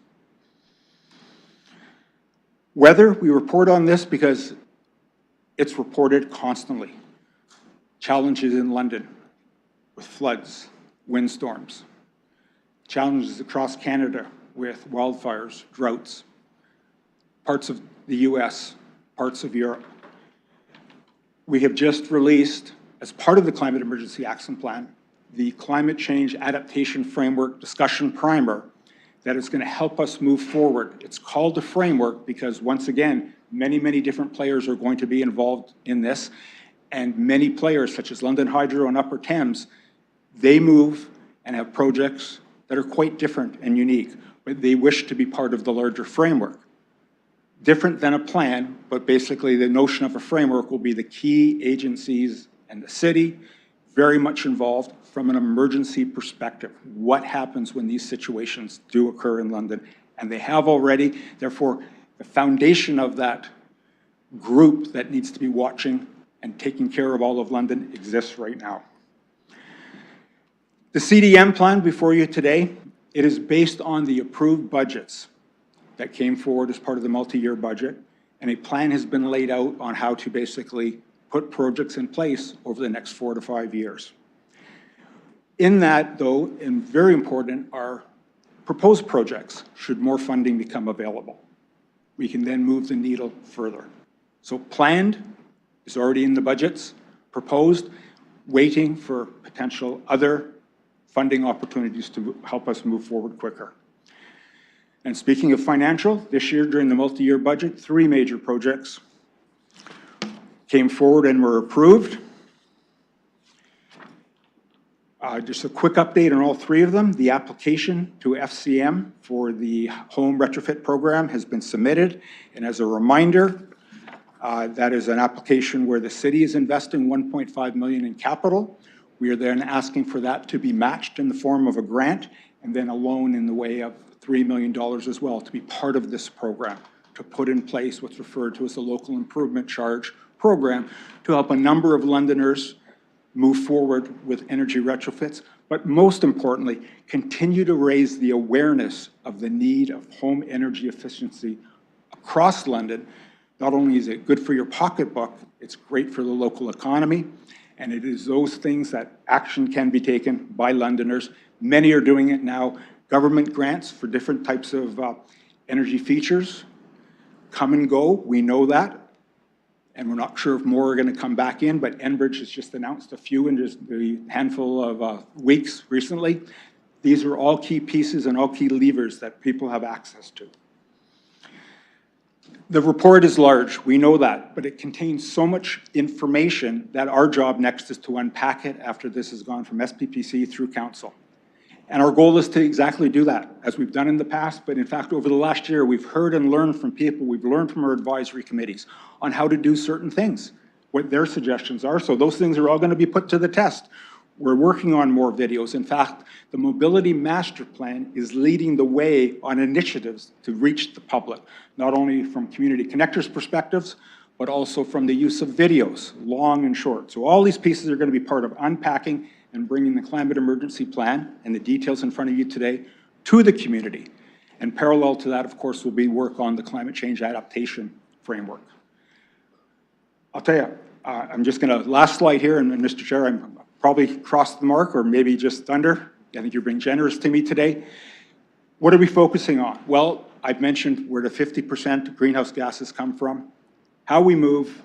Weather, we report on this because it's reported constantly. Challenges in London with floods, windstorms. Challenges across Canada with wildfires, droughts. Parts of the US, parts of Europe. We have just released, as part of the Climate Emergency Action Plan, the Climate Change Adaptation Framework Discussion Primer that is going to help us move forward. It's called a framework because, once again, many, many different players are going to be involved in this, and many players, such as London Hydro and Upper Thames, they move and have projects that are quite different and unique, but they wish to be part of the larger framework. Different than a plan, but basically the notion of a framework will be the key agencies and the city very much involved from an emergency perspective. What happens when these situations do occur in London? And they have already. Therefore, the foundation of that group that needs to be watching and taking care of all of London exists right now. The CDM plan before you today, it is based on the approved budgets that came forward as part of the multi-year budget, and a plan has been laid out on how to basically put projects in place over the next 4 to 5 years. In that, though, and very important, are proposed projects should more funding become available. We can then move the needle further. So planned is already in the budgets, proposed, waiting for potential other funding opportunities to help us move forward quicker. And speaking of financial, this year during the multi-year budget, 3 major projects came forward and were approved. Just a quick update on all 3 of them. The application to FCM for the home retrofit program has been submitted. And as a reminder, that is an application where the city is investing $1.5 million in capital. We are then asking for that to be matched in the form of a grant and then a loan in the way of $3 million as well to be part of this program, to put in place what's referred to as the local improvement charge program to help a number of Londoners move forward with energy retrofits, but most importantly, continue to raise the awareness of the need of home energy efficiency across London. Not only is it good for your pocketbook, it's great for the local economy, and it is those things that action can be taken by Londoners. Many are doing it now. Government grants for different types of energy features come and go, we know that. And we're not sure if more are going to come back in, but Enbridge has just announced a few in just a handful of weeks recently. These are all key pieces and all key levers that people have access to. The report is large, we know that, but it contains so much information that our job next is to unpack it after this has gone from SPPC through council. And our goal is to exactly do that, as we've done in the past, but in fact, over the last year, we've heard and learned from people, we've learned from our advisory committees on how to do certain things, what their suggestions are, so those things are all going to be put to the test. We're working on more videos. In fact, the Mobility Master Plan is leading the way on initiatives to reach the public, not only from community connectors' perspectives, but also from the use of videos, long and short. So all these pieces are going to be part of unpacking and bringing the climate emergency plan and the details in front of you today to the community. And parallel to that, of course, will be work on the climate change adaptation framework. I'll tell you, I'm just going to, last slide here, and Mr. Chair, I'm probably crossed the mark or maybe just under. I think you're being generous to me today. What are we focusing on? Well, I've mentioned where the 50% greenhouse gases come from, how we move,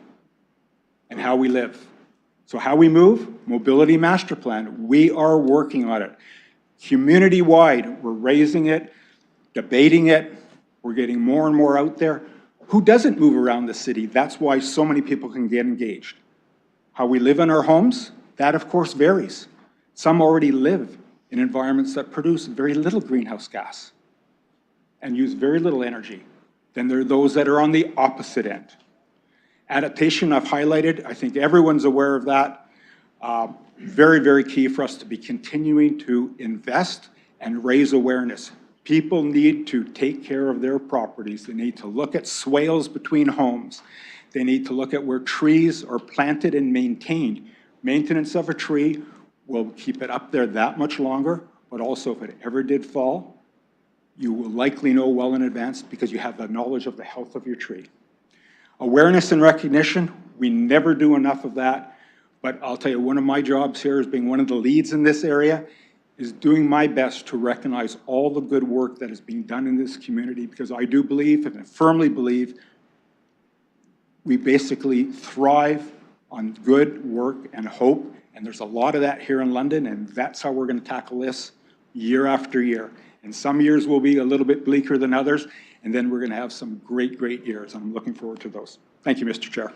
and how we live. So how we move, Mobility Master Plan, we are working on it. Community-wide, we're raising it, debating it, we're getting more and more out there. Who doesn't move around the city? That's why so many people can get engaged. How we live in our homes, that of course varies. Some already live in environments that produce very little greenhouse gas and use very little energy. Then there are those that are on the opposite end. Adaptation, I've highlighted. I think everyone's aware of that. Very, very key for us to be continuing to invest and raise awareness. People need to take care of their properties. They need to look at swales between homes. They need to look at where trees are planted and maintained. Maintenance of a tree will keep it up there that much longer, but also if it ever did fall, you will likely know well in advance because you have the knowledge of the health of your tree. Awareness and recognition, we never do enough of that, but I'll tell you, one of my jobs here as being one of the leads in this area is doing my best to recognize all the good work that is being done in this community because I do believe and I firmly believe we basically thrive on good work and hope, and there's a lot of that here in London, and that's how we're going to tackle this year after year. And some years will be a little bit bleaker than others, and then we're going to have some great, great years. I'm looking forward to those. Thank you, Mr. Chair.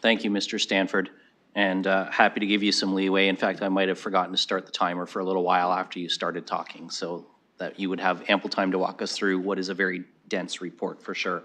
Thank you, Mr. Stanford, and happy to give you some leeway. In fact, I might have forgotten to start the timer for a little while after you started talking, so that you would have ample time to walk us through what is a very dense report for sure.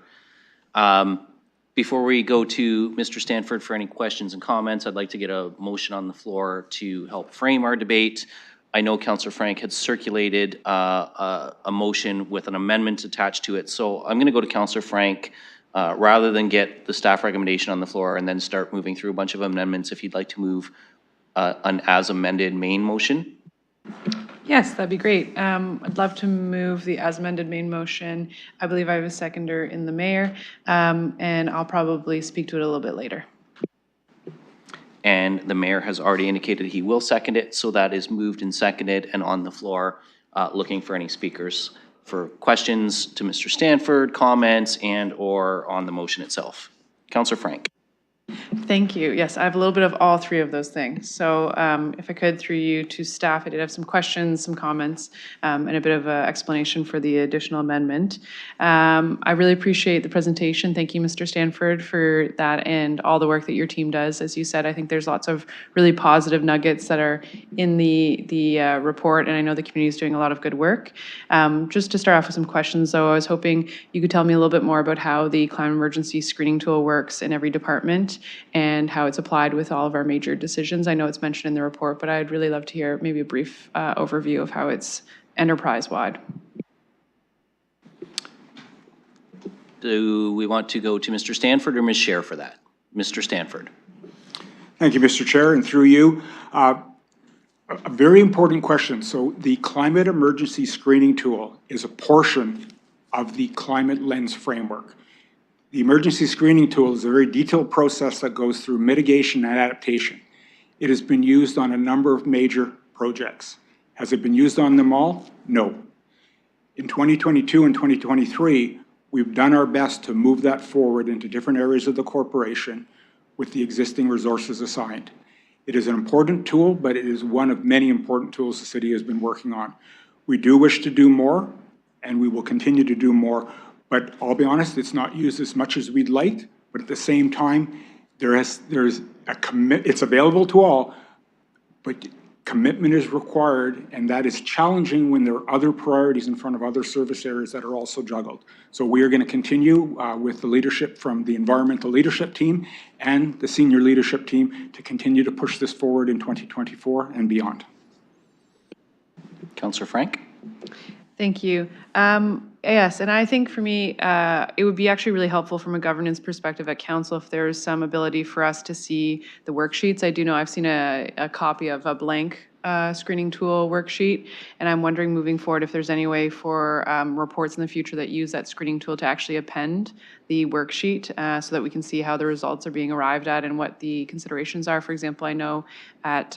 Before we go to Mr. Stanford for any questions and comments, I'd like to get a motion on the floor to help frame our debate. I know Councillor Frank had circulated a motion with an amendment attached to it, so I'm going to go to Councillor Frank rather than get the staff recommendation on the floor and then start moving through a bunch of amendments. If you'd like to move an as amended main motion. Yes, that'd be great. I'd love to move the as amended main motion. I believe I have a seconder in the mayor, and I'll probably speak to it a little bit later. And the mayor has already indicated he will second it, so that is moved and seconded and on the floor, looking for any speakers for questions to Mr. Stanford, comments, and or on the motion itself. Councillor Frank. Thank you. Yes, I have a little bit of all three of those things. So if I could, through you to staff, I did have some questions, some comments, and a bit of an explanation for the additional amendment. I really appreciate the presentation. Thank you, Mr. Stanford, for that and all the work that your team does. As you said, I think there's lots of really positive nuggets that are in the report, and I know the community is doing a lot of good work. Just to start off with some questions, though, I was hoping you could tell me a little bit more about how the climate emergency screening tool works in every department and how it's applied with all of our major decisions. I know it's mentioned in the report, but I'd really love to hear maybe a brief overview of how it's enterprise-wide. Do we want to go to Mr. Stanford or Ms. Scher for that? Mr. Stanford. Thank you, Mr. Chair, and through you. A very important question. So the climate emergency screening tool is a portion of the climate lens framework. The emergency screening tool is a very detailed process that goes through mitigation and adaptation. It has been used on a number of major projects. Has it been used on them all? No. In 2022 and 2023, we've done our best to move that forward into different areas of the corporation with the existing resources assigned. It is an important tool, but it is one of many important tools the city has been working on. We do wish to do more, and we will continue to do more. But I'll be honest, it's not used as much as we'd like, but at the same time, there's a it's available to all, but commitment is required, and that is challenging when there are other priorities in front of other service areas that are also juggled. So we are going to continue with the leadership from the environmental leadership team and the senior leadership team to continue to push this forward in 2024 and beyond. Councillor Frank? Thank you. Yes, and I think for me, it would be actually really helpful from a governance perspective at council if there is some ability for us to see the worksheets. I do know I've seen a copy of a blank screening tool worksheet, and I'm wondering moving forward if there's any way for reports in the future that use that screening tool to actually append the worksheet so that we can see how the results are being arrived at and what the considerations are. For example, I know at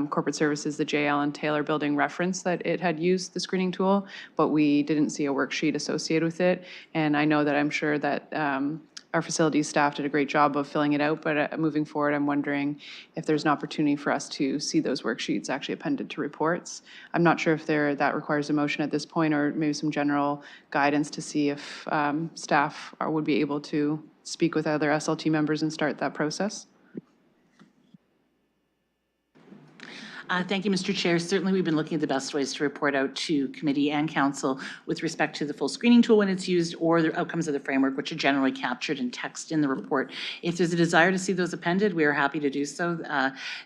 Corporate Services, the J. Allen Taylor building referenced that it had used the screening tool, but we didn't see a worksheet associated with it. And I know that I'm sure that our facilities staff did a great job of filling it out, but moving forward, I'm wondering if there's an opportunity for us to see those worksheets actually appended to reports. I'm not sure if that requires a motion at this point, or maybe some general guidance to see if staff would be able to speak with other SLT members and start that process. Thank you, Mr. Chair. Certainly, we've been looking at the best ways to report out to committee and council with respect to the full screening tool when it's used, or the outcomes of the framework, which are generally captured in text in the report. If there's a desire to see those appended, we are happy to do so.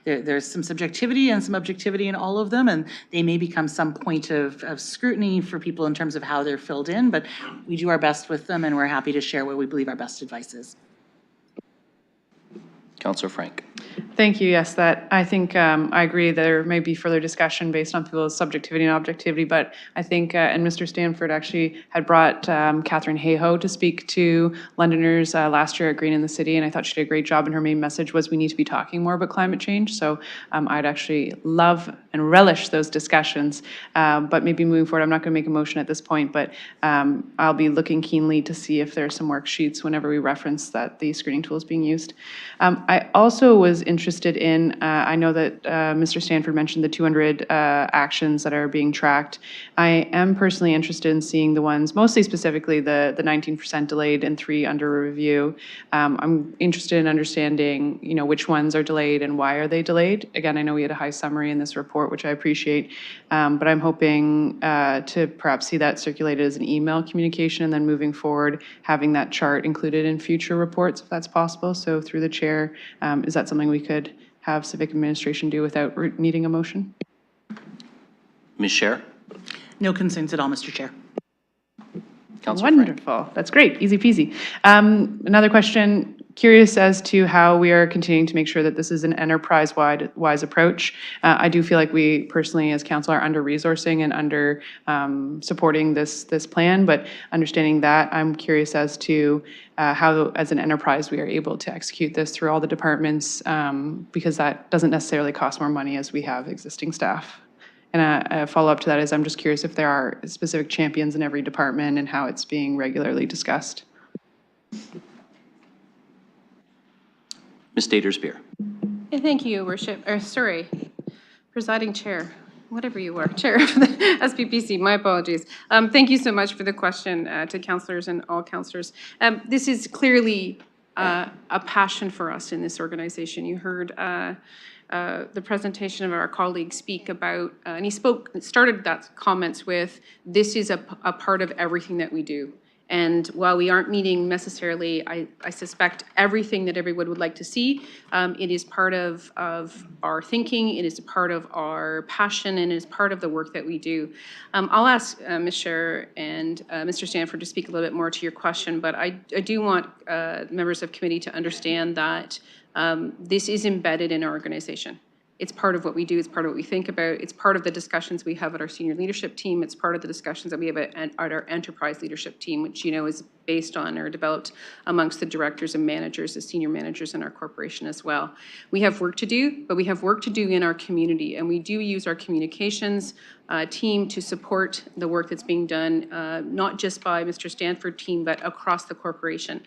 There's some subjectivity and some objectivity in all of them, and they may become some point of scrutiny for people in terms of how they're filled in, but we do our best with them, and we're happy to share what we believe our best advice is. Councillor Frank? Thank you. Yes, that I think I agree there may be further discussion based on people's subjectivity and objectivity, but I think, and Mr. Stanford actually had brought Catherine Hayhoe to speak to Londoners last year at Green in the City, and I thought she did a great job, and her main message was we need to be talking more about climate change. So I'd actually love and relish those discussions, but maybe moving forward, I'm not going to make a motion at this point, but I'll be looking keenly to see if there's some worksheets whenever we reference that the screening tool is being used. I also was interested in, I know that Mr. Stanford mentioned the 200 actions that are being tracked. I am personally interested in seeing the ones, mostly specifically the 19% delayed and 3 under review. I'm interested in understanding, which ones are delayed and why are they delayed. Again, I know we had a high summary in this report, which I appreciate, but I'm hoping to perhaps see that circulated as an email communication, and then moving forward, having that chart included in future reports, if that's possible. So through the chair, is that something we could have civic administration do without needing a motion? Ms. Scher? No concerns at all, Mr. Chair. Councillor Frank? Wonderful. That's great. Easy peasy. Another question. Curious as to how we are continuing to make sure that this is an enterprise-wise approach. I do feel like we personally as council are under-resourcing and under supporting this plan, but understanding that, I'm curious as to how as an enterprise we are able to execute this through all the departments, because that doesn't necessarily cost more money as we have existing staff. And a follow-up to that is I'm just curious if there are specific champions in every department and how it's being regularly discussed. Ms. Daterspear? Thank you, Presiding Chair, whatever you were, Chair of the SPPC, my apologies. Thank you so much for the question to councillors and all councillors. This is clearly a passion for us in this organization. You heard the presentation of our colleague speak about, and he started that comments with, this is a part of everything that we do. And while we aren't meeting necessarily, I suspect, everything that everyone would like to see, it is part of our thinking, it is a part of our passion, and it is part of the work that we do. I'll ask Ms. Scher and Mr. Stanford to speak a little bit more to your question, but I do want members of committee to understand that this is embedded in our organization. It's part of what we do. It's part of what we think about. It's part of the discussions we have at our senior leadership team. It's part of the discussions that we have at our enterprise leadership team, which, is based on or developed amongst the directors and managers, the senior managers in our corporation as well. We have work to do, but we have work to do in our community, and we do use our communications team to support the work that's being done, not just by Mr. Stanford team, but across the corporation.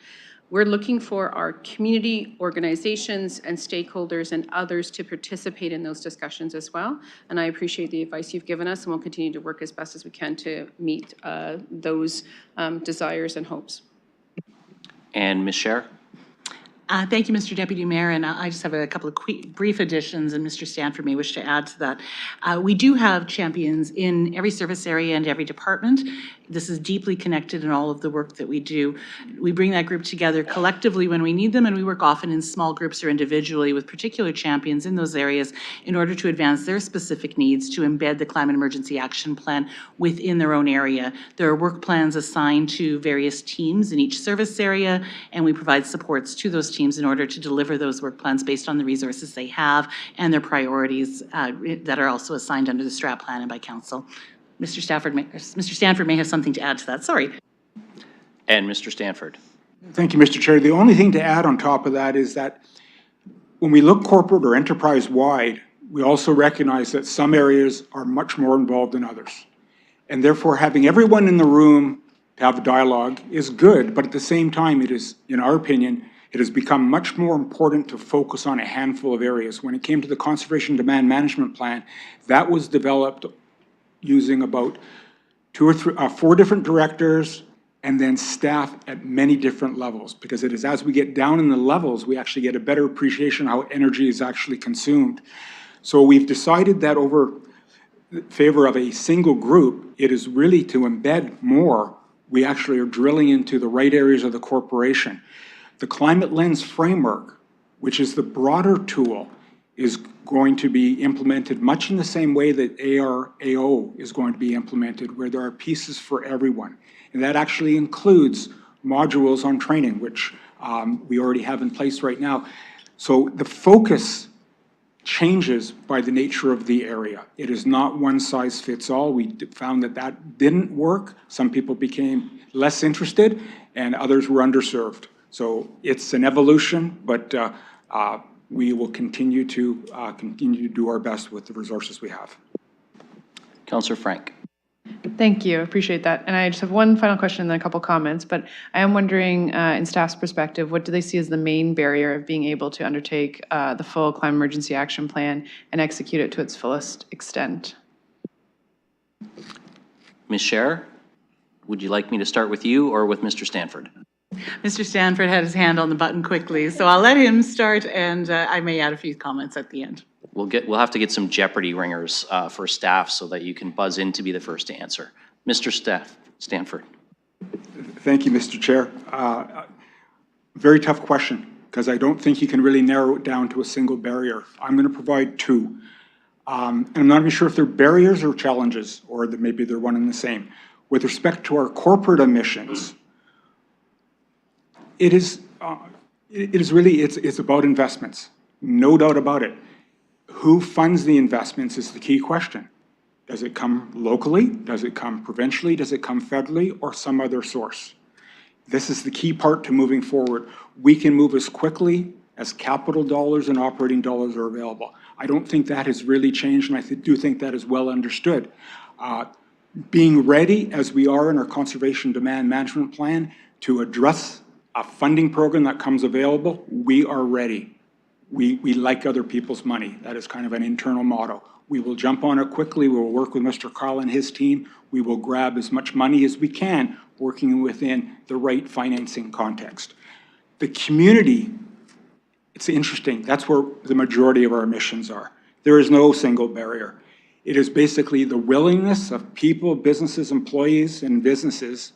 We're looking for our community organizations and stakeholders and others to participate in those discussions as well. And I appreciate the advice you've given us, and we'll continue to work as best as we can to meet those desires and hopes. And Ms. Scher? Thank you, Mr. Deputy Mayor, and I just have a couple of brief additions, and Mr. Stanford may wish to add to that. We do have champions in every service area and every department. This is deeply connected in all of the work that we do. We bring that group together collectively when we need them, and we work often in small groups or individually with particular champions in those areas in order to advance their specific needs to embed the Climate Emergency Action Plan within their own area. There are work plans assigned to various teams in each service area, and we provide supports to those teams in order to deliver those work plans based on the resources they have and their priorities that are also assigned under the strat plan and by council. Mr. Stanford may have something to add to that. Sorry. And Mr. Stanford? Thank you, Mr. Chair. The only thing to add on top of that is that when we look corporate or enterprise-wide, we also recognize that some areas are much more involved than others. And therefore, having everyone in the room to have a dialogue is good, but at the same time, it is, in our opinion, it has become much more important to focus on a handful of areas. When it came to the Conservation Demand Management Plan, that was developed using about 2 or 3, 4 different directors and then staff at many different levels. Because it is as we get down in the levels, we actually get a better appreciation of how energy is actually consumed. So we've decided that over favor of a single group, it is really to embed more. We actually are drilling into the right areas of the corporation. The Climate Lens framework, which is the broader tool, is going to be implemented much in the same way that ARAO is going to be implemented, where there are pieces for everyone. And that actually includes modules on training, which we already have in place right now. So the focus changes by the nature of the area. It is not one size fits all. We found that that didn't work. Some people became less interested and others were underserved. So it's an evolution, but we will continue to do our best with the resources we have. Councillor Frank. Thank you, appreciate that. And I just have one final question and then a couple comments, but I am wondering, in staff's perspective, what do they see as the main barrier of being able to undertake the full Climate Emergency Action Plan and execute it to its fullest extent? Ms. Scher, would you like me to start with you or with Mr. Stanford? Mr. Stanford had his hand on the button quickly, so I'll let him start, and I may add a few comments at the end. We'll have to get some Jeopardy ringers for staff so that you can buzz in to be the first to answer. Mr. Stanford. Thank you, Mr. Chair. Very tough question, because I don't think you can really narrow it down to a single barrier. I'm going to provide 2. And I'm not even sure if they're barriers or challenges, or that maybe they're one and the same. With respect to our corporate emissions, it is really about investments, no doubt about it. Who funds the investments is the key question. Does it come locally? Does it come provincially? Does it come federally or some other source? This is the key part to moving forward. We can move as quickly as capital dollars and operating dollars are available. I don't think that has really changed, and I do think that is well understood. Being ready, as we are in our Conservation Demand Management Plan, to address a funding program that comes available, we are ready. We like other people's money. That is kind of an internal motto. We will jump on it quickly. We will work with Mr. Carl and his team. We will grab as much money as we can, working within the right financing context. The community, it's interesting. That's where the majority of our emissions are. There is no single barrier. It is basically the willingness of people, businesses, employees, and visitors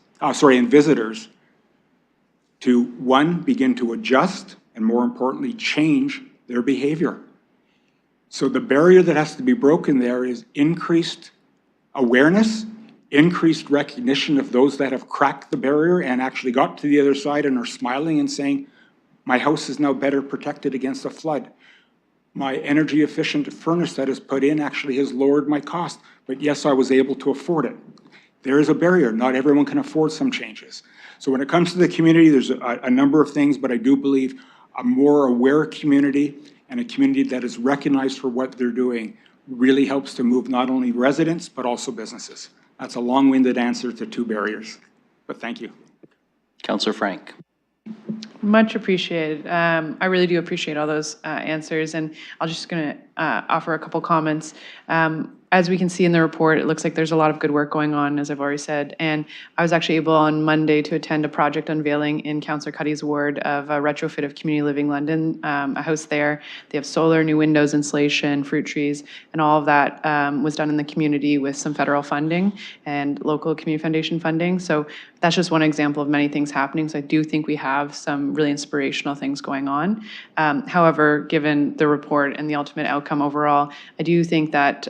to, 1, begin to adjust, and more importantly, change their behavior. So the barrier that has to be broken there is increased awareness, increased recognition of those that have cracked the barrier and actually got to the other side and are smiling and saying, my house is now better protected against a flood. My energy efficient furnace that is put in actually has lowered my cost, but yes, I was able to afford it. There is a barrier. Not everyone can afford some changes. So when it comes to the community, there's a number of things, but I do believe a more aware community and a community that is recognized for what they're doing really helps to move not only residents, but also businesses. That's a long-winded answer to 2 barriers, but thank you. Councillor Frank. Much appreciated. I really do appreciate all those answers, and I'm just going to offer a couple comments. As we can see in the report, it looks like there's a lot of good work going on, as I've already said. And I was actually able on Monday to attend a project unveiling in Councillor Cuddy's ward of a retrofit of Community Living London, a house there. They have solar, new windows, insulation, fruit trees, and all of that was done in the community with some federal funding and local community foundation funding. So that's just one example of many things happening. So I do think we have some really inspirational things going on. However, given the report and the ultimate outcome overall, I do think that,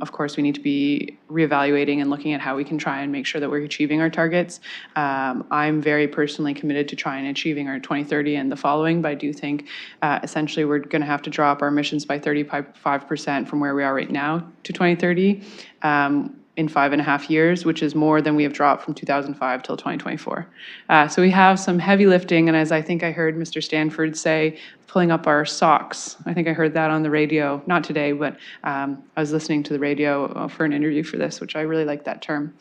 of course, we need to be reevaluating and looking at how we can try and make sure that we're achieving our targets. I'm very personally committed to trying and achieving our 2030 and the following, but I do think essentially we're going to have to drop our emissions by 35% from where we are right now to 2030. In 5.5 years, which is more than we have dropped from 2005 till 2024. So we have some heavy lifting, and as I think I heard Mr. Stanford say, pulling up our socks. I think I heard that on the radio, not today, but I was listening to the radio for an interview for this, which I really like that term.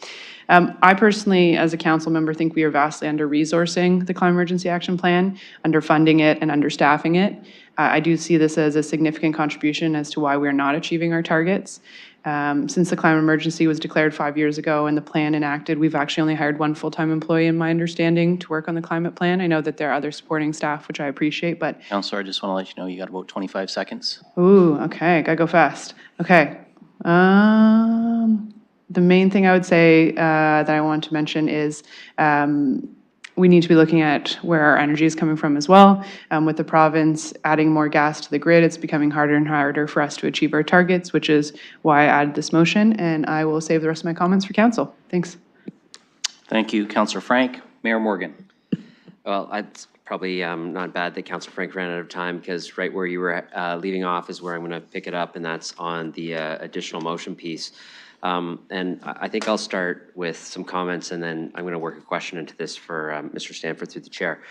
I personally, as a council member, think we are vastly under-resourcing the Climate Emergency Action Plan, underfunding it and understaffing it. I do see this as a significant contribution as to why we're not achieving our targets. Since the climate emergency was declared 5 years ago and the plan enacted, we've actually only hired one full-time employee, in my understanding, to work on the climate plan. I know that there are other supporting staff, which I appreciate, but... Counselor, I just want to let you know you got about 25 seconds. Ooh, okay, gotta go fast. Okay. The main thing I would say that I want to mention is we need to be looking at where our energy is coming from as well. With the province adding more gas to the grid, it's becoming harder and harder for us to achieve our targets, which is why I added this motion, and I will save the rest of my comments for council. Thanks. Thank you, Counselor Frank. Mayor Morgan. Well, it's probably not bad that Councillor Frank ran out of time, because right where you were leaving off is where I'm going to pick it up, and that's on the additional motion piece. And I think I'll start with some comments, and then I'm going to work a question into this for Mr. Stanford through the chair.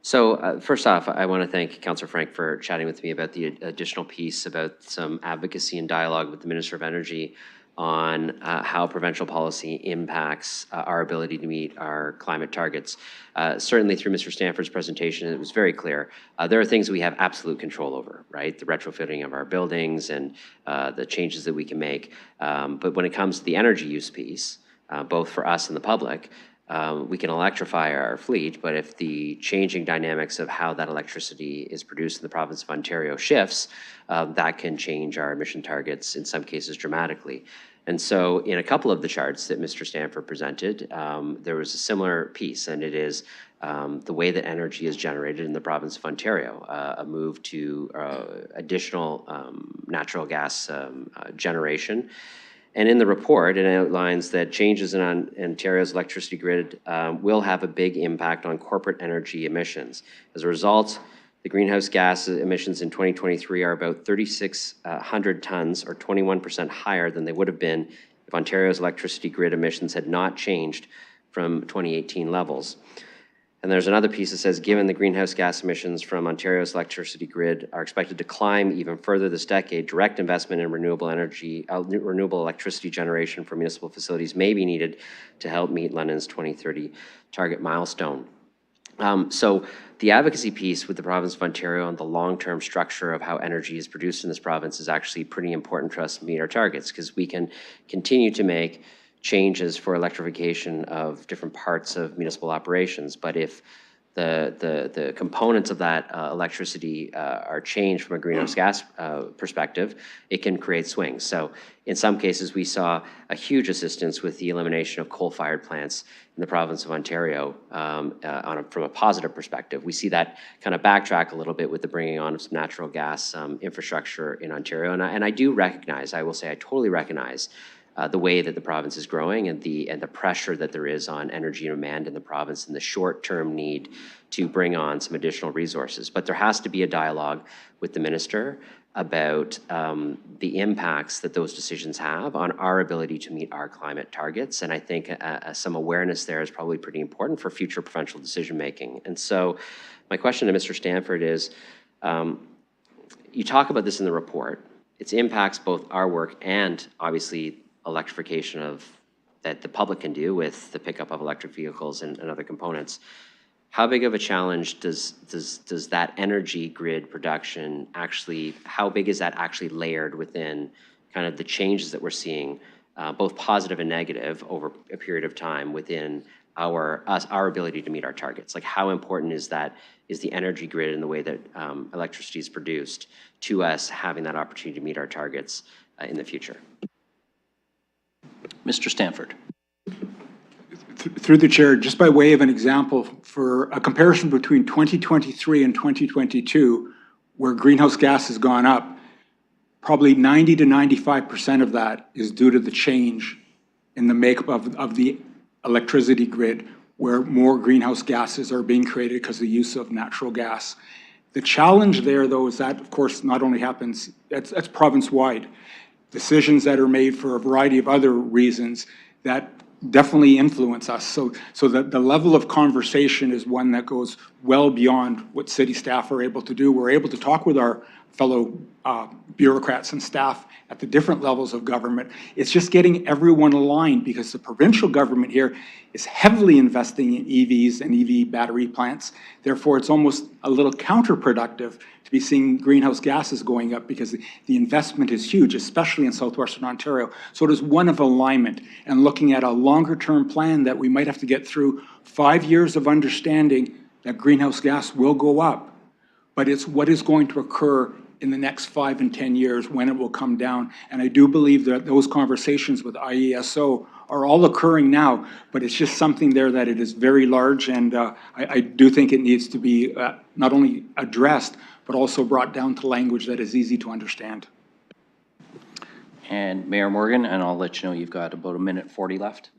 So first off, I want to thank Councillor Frank for chatting with me about the additional piece about some advocacy and dialogue with the Minister of Energy on how provincial policy impacts our ability to meet our climate targets. Certainly through Mr. Stanford's presentation, it was very clear. There are things we have absolute control over, right? The retrofitting of our buildings and the changes that we can make. But when it comes to the energy use piece, both for us and the public, we can electrify our fleet, but if the changing dynamics of how that electricity is produced in the province of Ontario shifts, that can change our emission targets, in some cases dramatically. And so in a couple of the charts that Mr. Stanford presented, there was a similar piece, and it is the way that energy is generated in the province of Ontario, a move to additional natural gas generation. And in the report, it outlines that changes in Ontario's electricity grid will have a big impact on corporate energy emissions. As a result, the greenhouse gas emissions in 2023 are about 3,600 tons, or 21% higher than they would have been if Ontario's electricity grid emissions had not changed from 2018 levels. And there's another piece that says, given the greenhouse gas emissions from Ontario's electricity grid are expected to climb even further this decade, direct investment in renewable energy, renewable electricity generation for municipal facilities may be needed to help meet London's 2030 target milestone. So the advocacy piece with the province of Ontario on the long-term structure of how energy is produced in this province is actually pretty important for us to meet our targets, because we can continue to make changes for electrification of different parts of municipal operations. But if the components of that electricity are changed from a greenhouse gas perspective, it can create swings. So in some cases, we saw a huge assistance with the elimination of coal-fired plants in the province of Ontario from a positive perspective. We see that kind of backtrack a little bit with the bringing on of some natural gas infrastructure in Ontario. And I do recognize, I will say I totally recognize the way that the province is growing and the pressure that there is on energy demand in the province and the short-term need to bring on some additional resources. But there has to be a dialogue with the minister about the impacts that those decisions have on our ability to meet our climate targets. And I think some awareness there is probably pretty important for future provincial decision-making. And so my question to Mr. Stanford is, you talk about this in the report. It impacts both our work and obviously electrification of that the public can do with the pickup of electric vehicles and other components. how big of a challenge does that energy grid production actually, how big is that actually layered within kind of the changes that we're seeing, both positive and negative over a period of time within our ability to meet our targets? Like, how important is the energy grid and the way that electricity is produced to us having that opportunity to meet our targets in the future? Mr. Stanford. Through the chair, just by way of an example, for a comparison between 2023 and 2022, where greenhouse gas has gone up, probably 90 to 95% of that is due to the change in the makeup of the electricity grid, where more greenhouse gases are being created because of the use of natural gas. The challenge there, though, is that, of course, not only happens, that's province-wide. Decisions that are made for a variety of other reasons that definitely influence us. So the level of conversation is one that goes well beyond what city staff are able to do. We're able to talk with our fellow bureaucrats and staff at the different levels of government. It's just getting everyone aligned, because the provincial government here is heavily investing in EVs and EV battery plants. Therefore, it's almost a little counterproductive to be seeing greenhouse gases going up, because the investment is huge, especially in southwestern Ontario. So it is one of alignment and looking at a longer-term plan that we might have to get through 5 years of understanding that greenhouse gas will go up, but it's what is going to occur in the next 5 and 10 years when it will come down. And I do believe that those conversations with IESO are all occurring now, but it's just something there that it is very large, and I do think it needs to be not only addressed, but also brought down to language that is easy to understand. And Mayor Morgan, and I'll let you know you've got about 1:40 left.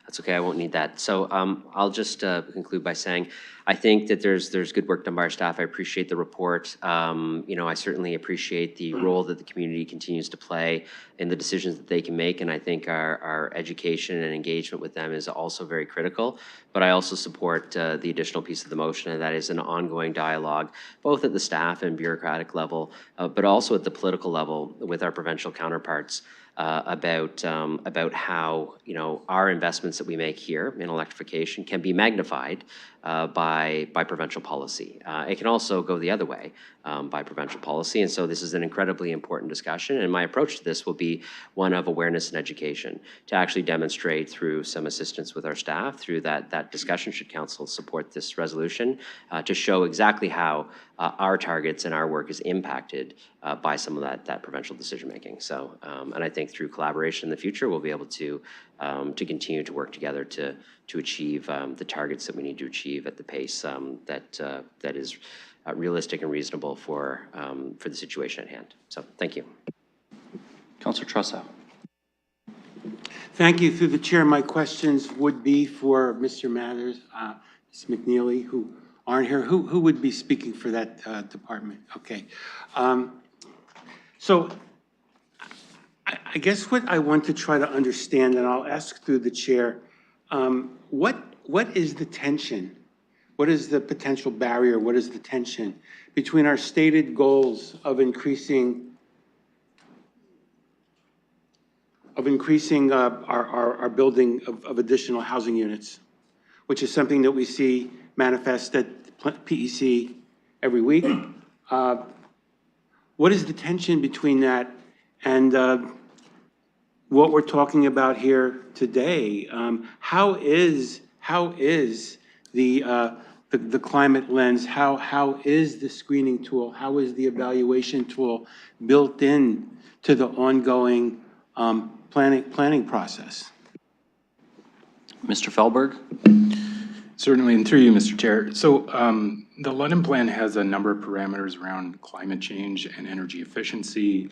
That's okay, I won't need that. So I'll just conclude by saying, I think that there's good work done by our staff. I appreciate the report. I certainly appreciate the role that the community continues to play in the decisions that they can make, and I think our education and engagement with them is also very critical. But I also support the additional piece of the motion, and that is an ongoing dialogue, both at the staff and bureaucratic level, but also at the political level with our provincial counterparts. About how our investments that we make here in electrification can be magnified by provincial policy. It can also go the other way by provincial policy, and so this is an incredibly important discussion. And my approach to this will be one of awareness and education, to actually demonstrate through some assistance with our staff through that discussion, should council support this resolution, to show exactly how our targets and our work is impacted by some of that provincial decision making. So, and I think through collaboration in the future, we'll be able to continue to work together to achieve the targets that we need to achieve at the pace that is realistic and reasonable for the situation at hand. So, thank you. Councillor Trussow. Thank you. Through the chair, my questions would be for Mr. Mathers, Ms. McNeely, who aren't here. Who would be speaking for that department? Okay. So I guess what I want to try to understand, and I'll ask through the chair, what is the tension? What is the potential barrier? What is the tension between our stated goals of increasing our building of additional housing units, which is something that we see manifest at PEC every week? What is the tension between that and what we're talking about here today? How is the climate lens? How is the screening tool? How is the evaluation tool built in to the ongoing planning process? Mr. Fehlberg. Certainly, and through you, Mr. Chair. So the London Plan has a number of parameters around climate change and energy efficiency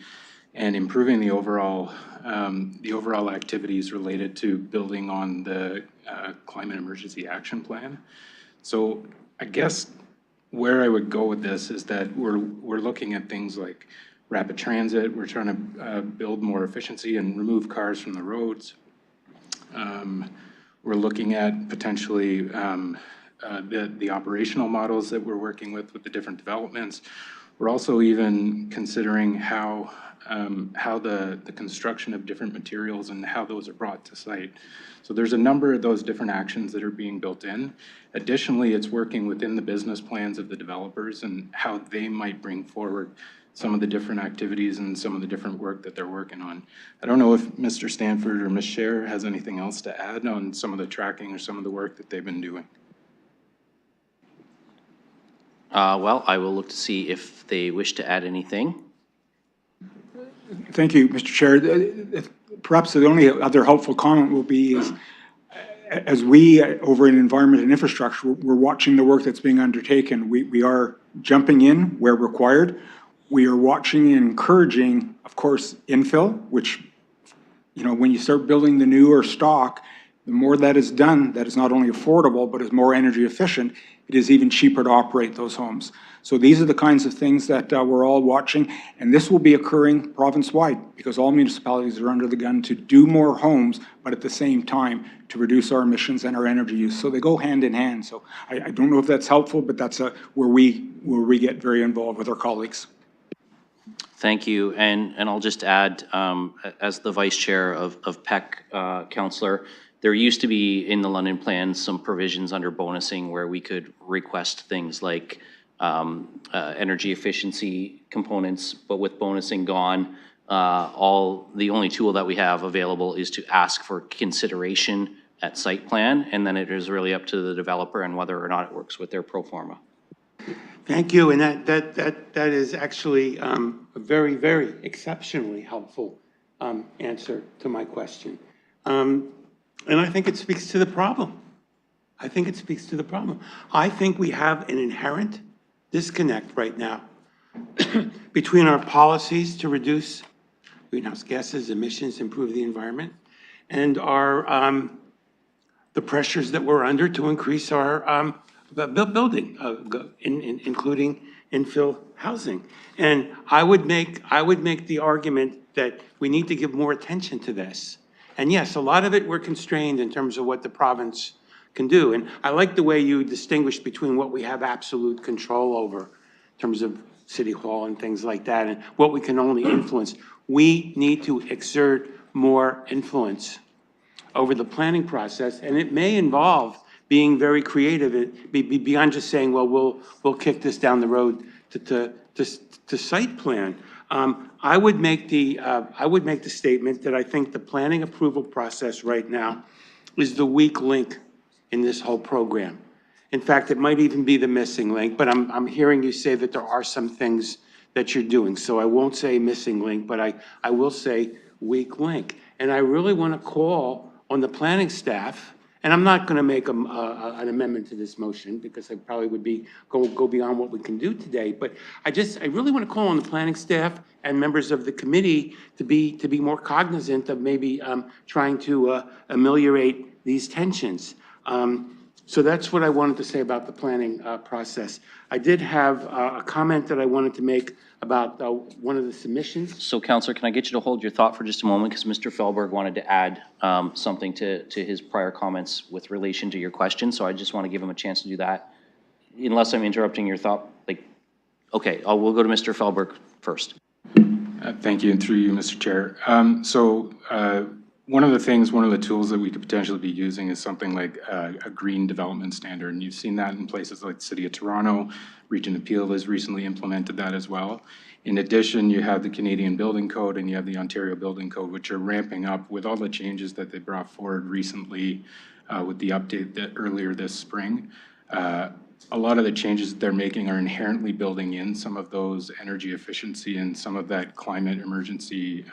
and improving the overall activities related to building on the Climate Emergency Action Plan. So I guess where I would go with this is that we're looking at things like rapid transit. We're trying to build more efficiency and remove cars from the roads. We're looking at potentially the operational models that we're working with the different developments. We're also even considering how how the construction of different materials and how those are brought to site. So there's a number of those different actions that are being built in. Additionally, it's working within the business plans of the developers and how they might bring forward some of the different activities and some of the different work that they're working on. I don't know if Mr. Stanford or Ms. Scher has anything else to add on some of the tracking or some of the work that they've been doing. Well, I will look to see if they wish to add anything. Thank you, Mr. Chair. Perhaps the only other helpful comment will be is, as we, over in Environment and Infrastructure, we're watching the work that's being undertaken. We are jumping in where required. We are watching and encouraging, of course, infill, which, you know, when you start building the newer stock, the more that is done, that is not only affordable, but is more energy efficient, it is even cheaper to operate those homes. So these are the kinds of things that we're all watching, and this will be occurring province-wide because all municipalities are under the gun to do more homes, but at the same time to reduce our emissions and our energy use. So they go hand in hand. So I don't know if that's helpful, but that's where we get very involved with our colleagues. Thank you, and I'll just add, as the vice chair of PEC, Councillor, there used to be in the London Plan some provisions under bonusing where we could request things like energy efficiency components, but with bonusing gone, the only tool that we have available is to ask for consideration at site plan, and then it is really up to the developer and whether or not it works with their pro forma. Thank you, and that is actually a very, very exceptionally helpful answer to my question. And I think it speaks to the problem. I think it speaks to the problem. I think we have an inherent disconnect right now between our policies to reduce greenhouse gases, emissions, improve the environment, and our the pressures that we're under to increase our building, including infill housing. And I would make the argument that we need to give more attention to this. And yes, a lot of it we're constrained in terms of what the province can do. And I like the way you distinguish between what we have absolute control over in terms of City Hall and things like that, and what we can only influence. We need to exert more influence over the planning process, and it may involve being very creative, beyond just saying, well, we'll kick this down the road to site plan. I would make the statement that I think the planning approval process right now is the weak link in this whole program. In fact, it might even be the missing link, but I'm hearing you say that there are some things that you're doing. So I won't say missing link, but I will say weak link. And I really want to call on the planning staff, and I'm not going to make an amendment to this motion because I probably would go beyond what we can do today. But I really want to call on the planning staff and members of the committee to be more cognizant of maybe trying to ameliorate these tensions. So that's what I wanted to say about the planning process. I did have a comment that I wanted to make about one of the submissions. So, Councillor, can I get you to hold your thought for just a moment, because Mr. Felberg wanted to add something to his prior comments with relation to your question, so I just want to give him a chance to do that. Unless I'm interrupting your thought, okay, we'll go to Mr. Felberg first. Thank you, and through you, Mr. Chair. One of the tools that we could potentially be using is something like a green development standard, and you've seen that in places like the City of Toronto. Region Appeal has recently implemented that as well. In addition, you have the Canadian Building Code and you have the Ontario Building Code, which are ramping up with all the changes that they brought forward recently with the update earlier this spring. A lot of the changes that they're making are inherently building in some of those energy efficiency and some of that climate emergency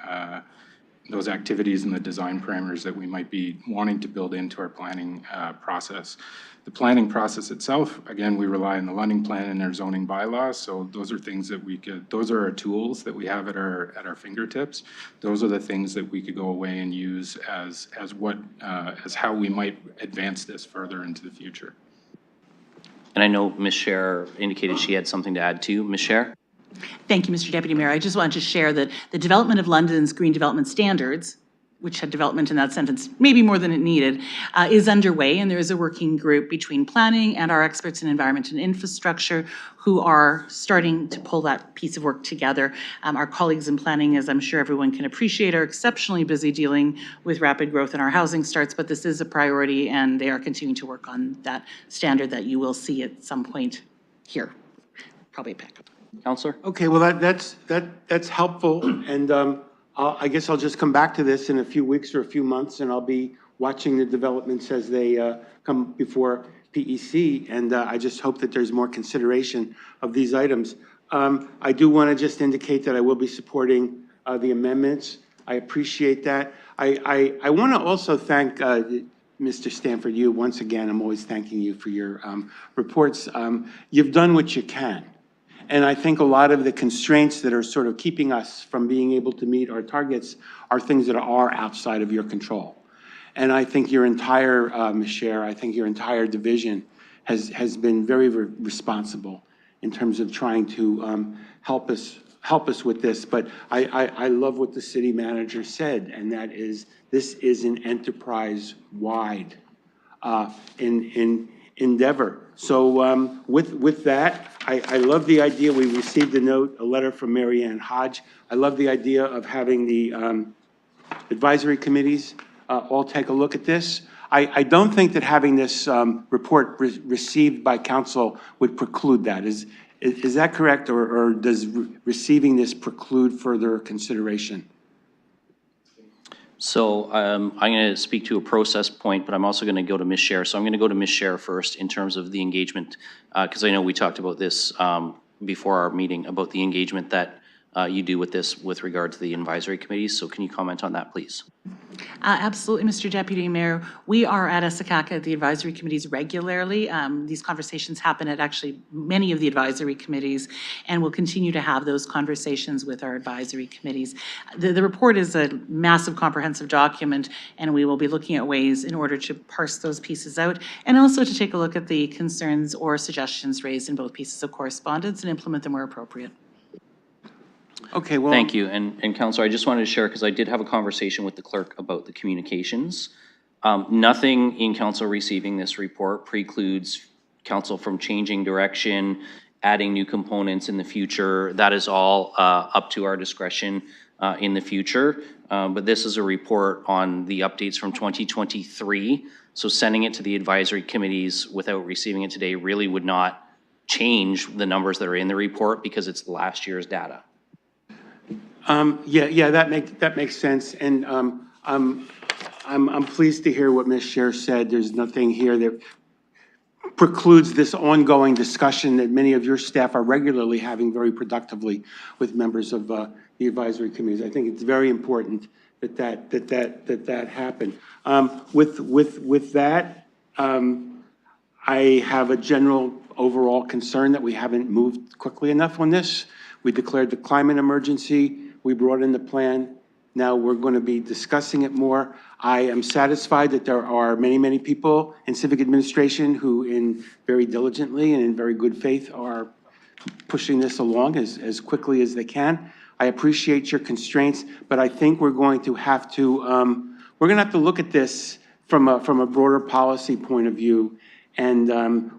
those activities and the design parameters that we might be wanting to build into our planning process. The planning process itself, again, we rely on the London Plan and our zoning bylaws, so those are things that those are our tools that we have at our fingertips. Those are the things that we could go away and use as how we might advance this further into the future. And I know Ms. Scher indicated she had something to add too. Ms. Scher? Thank you, Mr. Deputy Mayor. I just wanted to share that the development of London's green development standards, which had development in that sentence, maybe more than it needed, is underway, and there is a working group between planning and our experts in environment and infrastructure who are starting to pull that piece of work together. Our colleagues in planning, as I'm sure everyone can appreciate, are exceptionally busy dealing with rapid growth in our housing starts, but this is a priority, and they are continuing to work on that standard that you will see at some point here, probably a backup. Counselor? Okay, well, that's helpful, and I guess I'll just come back to this in a few weeks or a few months, and I'll be watching the developments as they come before PEC, and I just hope that there's more consideration of these items. I do want to just indicate that I will be supporting the amendments. I appreciate that. I want to also thank Mr. Stanford, you once again. I'm always thanking you for your reports. You've done what you can. And I think a lot of the constraints that are sort of keeping us from being able to meet our targets are things that are outside of your control. And I think your entire, Ms. Chair, I think your entire division has been very responsible in terms of trying to help us with this. But I love what the city manager said, and that is this is an enterprise-wide endeavor. So with that, I love the idea. We received a letter from Mary Ann Hodge. I love the idea of having the advisory committees all take a look at this. I don't think that having this report received by council would preclude that. Is that correct, or does receiving this preclude further consideration? So I'm going to speak to a process point, but I'm also going to go to Ms. Scher. So I'm going to go to Ms. Scher first in terms of the engagement, because I know we talked about this before our meeting, about the engagement that you do with this with regard to the advisory committees. So can you comment on that, please? Absolutely, Mr. Deputy Mayor. We are at Esakaka at the advisory committees regularly. These conversations happen at actually many of the advisory committees, and we'll continue to have those conversations with our advisory committees. The report is a massive comprehensive document, and we will be looking at ways in order to parse those pieces out, and also to take a look at the concerns or suggestions raised in both pieces of correspondence and implement them where appropriate. Okay, well. Thank you. And Councilor, I just wanted to share, because I did have a conversation with the clerk about the communications. Nothing in council receiving this report precludes council from changing direction, adding new components in the future. That is all up to our discretion in the future. But this is a report on the updates from 2023. So sending it to the advisory committees without receiving it today really would not change the numbers that are in the report, because it's last year's data. Yeah, that makes sense, and I'm pleased to hear what Ms. Scher said. There's nothing here that precludes this ongoing discussion that many of your staff are regularly having very productively with members of the advisory committees. I think it's very important that happened. With that, I have a general overall concern that we haven't moved quickly enough on this. We declared the climate emergency. We brought in the plan. Now we're going to be discussing it more. I am satisfied that there are many people in civic administration who, in very diligently and in very good faith, are pushing this along as quickly as they can. I appreciate your constraints, but I think we're going to have to look at this from a broader policy point of view. And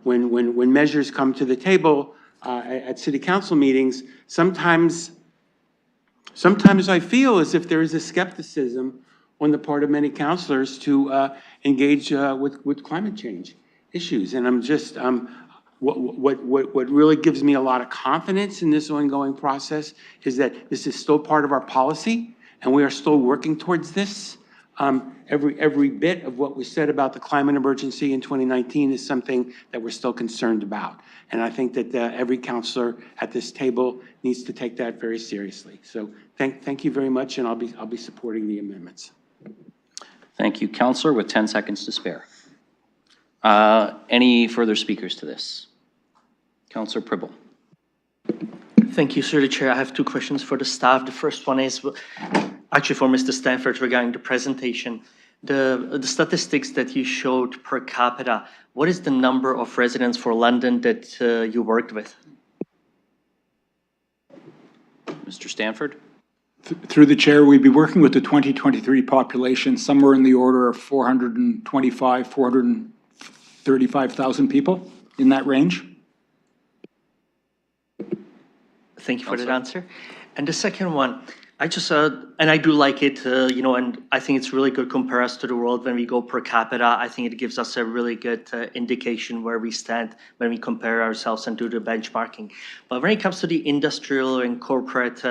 when measures come to the table at city council meetings, sometimes I feel as if there is a skepticism on the part of many councilors to engage with climate change issues. And I'm just, what really gives me a lot of confidence in this ongoing process is that this is still part of our policy, and we are still working towards this. Every bit of what we said about the climate emergency in 2019 is something that we're still concerned about. And I think that every councilor at this table needs to take that very seriously. So thank you very much, and I'll be supporting the amendments. Thank you, Councilor, with 10 seconds to spare. Any further speakers to this? Councilor Pribble. Thank you, Sir the Chair. I have two questions for the staff. The first one is actually for Mr. Stanford regarding the presentation. The statistics that you showed per capita, what is the number of residents for London that you worked with? Mr. Stanford? Through the chair, we'd be working with the 2023 population, somewhere in the order of 425, 435,000 people, in that range. Thank you for that answer. And the second one, I just, and I do like it, and I think it's really good compare us to the world when we go per capita. I think it gives us a really good indication where we stand when we compare ourselves and do the benchmarking. But when it comes to the industrial and corporate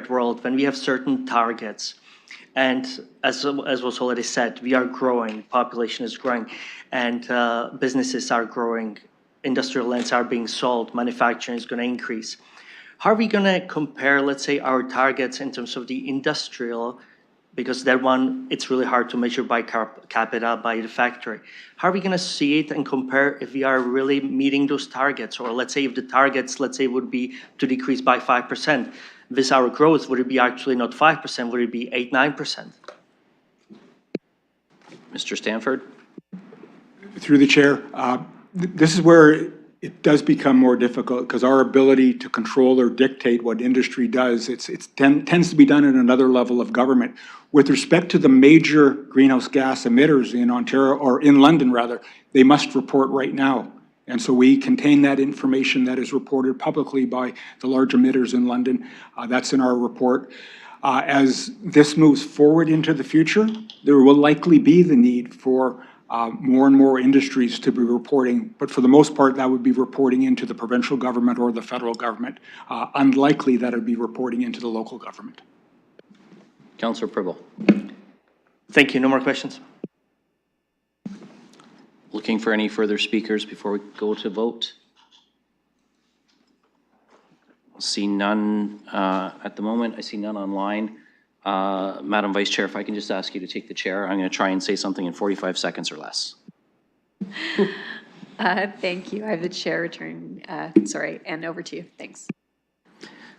world, when we have certain targets, and as was already said, we are growing, population is growing, and businesses are growing, industrial lands are being sold, manufacturing is going to increase. How are we going to compare, let's say, our targets in terms of the industrial, because that one, it's really hard to measure by capita, by the factory. How are we going to see it and compare if we are really meeting those targets? Or let's say if the targets, let's say, would be to decrease by 5%. With our growth, would it be actually not 5%? Would it be 8, 9%? Mr. Stanford? Through the chair, this is where it does become more difficult because our ability to control or dictate what industry does, it tends to be done at another level of government. With respect to the major greenhouse gas emitters in Ontario, or in London rather, they must report right now. And so we contain that information that is reported publicly by the large emitters in London. That's in our report. As this moves forward into the future, there will likely be the need for more and more industries to be reporting, but for the most part, that would be reporting into the provincial government or the federal government. Unlikely that it would be reporting into the local government. Councillor Pribble. Thank you. No more questions. Looking for any further speakers before we go to vote? See none at the moment. I see none online. Madam Vice Chair, if I can just ask you to take the chair, I'm going to try and say something in 45 seconds or less. Thank you. I have the chair return, and over to you. Thanks.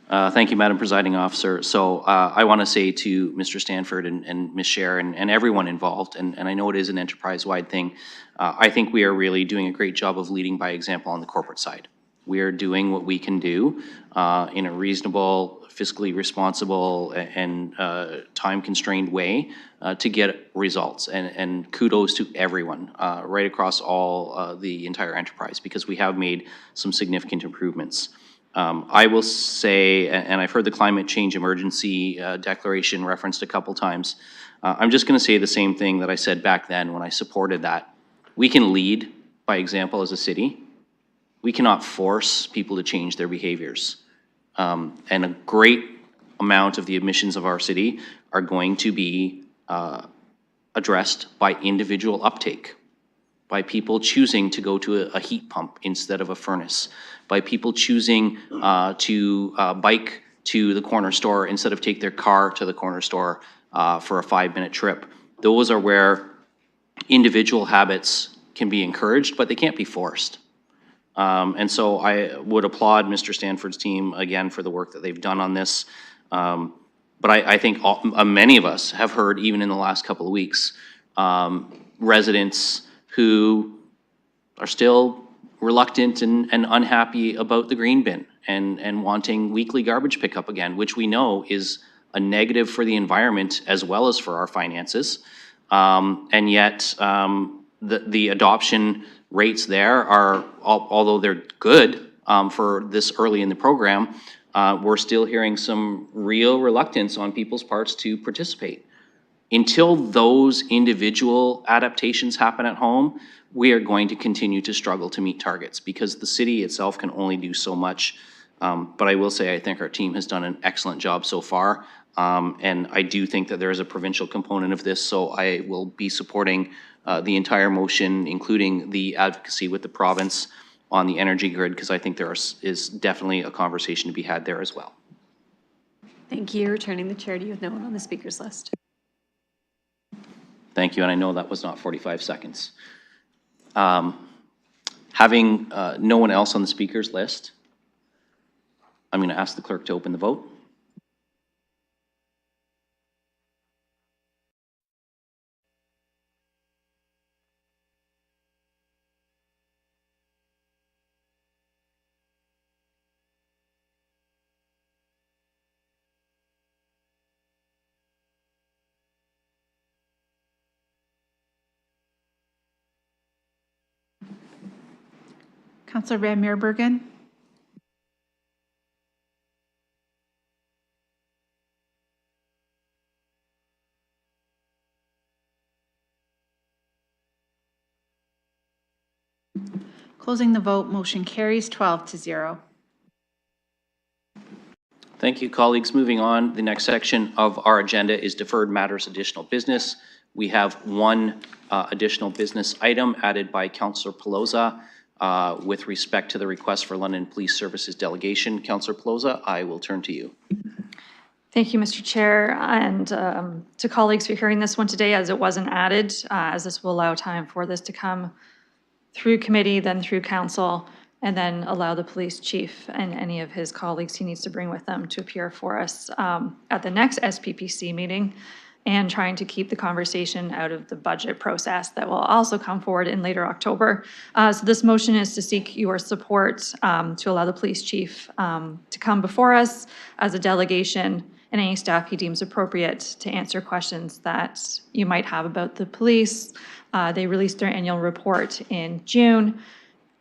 Thank you, Madam Presiding Officer. So I want to say to Mr. Stanford and Ms. Scher and everyone involved, and I know it is an enterprise-wide thing, I think we are really doing a great job of leading by example on the corporate side. We are doing what we can do in a reasonable, fiscally responsible, and time-constrained way to get results. And kudos to everyone right across all the entire enterprise, because we have made some significant improvements. I will say, and I've heard the climate change emergency declaration referenced a couple times, I'm just going to say the same thing that I said back then when I supported that. We can lead by example as a city. We cannot force people to change their behaviors. And a great amount of the emissions of our city are going to be addressed by individual uptake, by people choosing to go to a heat pump instead of a furnace, by people choosing to bike to the corner store instead of take their car to the corner store for a 5-minute trip. Those are where individual habits can be encouraged, but they can't be forced. And so I would applaud Mr. Stanford's team again for the work that they've done on this. But I think many of us have heard, even in the last couple of weeks, residents who are still reluctant and unhappy about the green bin and wanting weekly garbage pickup again, which we know is a negative for the environment as well as for our finances. And yet the adoption rates there are, although they're good for this early in the program, we're still hearing some real reluctance on people's parts to participate. Until those individual adaptations happen at home, we are going to continue to struggle to meet targets because the city itself can only do so much. But I will say I think our team has done an excellent job so far. And I do think that there is a provincial component of this, so I will be supporting the entire motion, including the advocacy with the province on the energy grid, because I think there is definitely a conversation to be had there as well. Thank you. Returning the chair to you with no one on the speakers list. Thank you, and I know that was not 45 seconds. Having no one else on the speakers list, I'm going to ask the clerk to open the vote. Counselor Van Meerbergen? Closing the vote, motion carries 12-0. Thank you, colleagues. Moving on, the next section of our agenda is deferred matters, additional business. We have one additional business item added by Councillor Pelosa with respect to the request for London Police Services delegation. Councillor Pelosa, I will turn to you. Thank you, Mr. Chair, and to colleagues for hearing this one today, as it wasn't added, as this will allow time for this to come through committee, then through council, and then allow the police chief and any of his colleagues he needs to bring with them to appear for us at the next SPPC meeting, and trying to keep the conversation out of the budget process that will also come forward in later October. So this motion is to seek your support to allow the police chief to come before us as a delegation and any staff he deems appropriate to answer questions that you might have about the police. They released their annual report in June.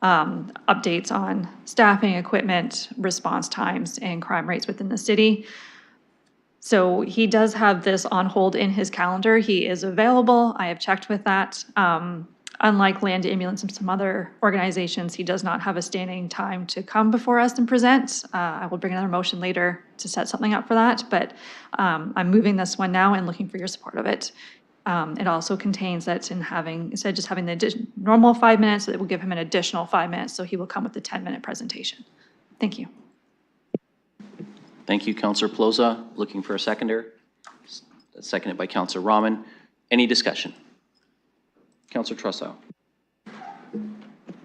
Updates on staffing, equipment, response times, and crime rates within the city. So he does have this on hold in his calendar. He is available. I have checked with that. Unlike Land Ambulance and some other organizations, he does not have a standing time to come before us and present. I will bring another motion later to set something up for that, but I'm moving this one now and looking for your support of it. It also contains that instead of just having the normal 5 minutes, it will give him an additional 5 minutes, so he will come with the 10-minute presentation. Thank you. Thank you, Councillor Pelosa. Looking for a seconder. Seconded by Councillor Rahman. Any discussion? Councillor Trussell.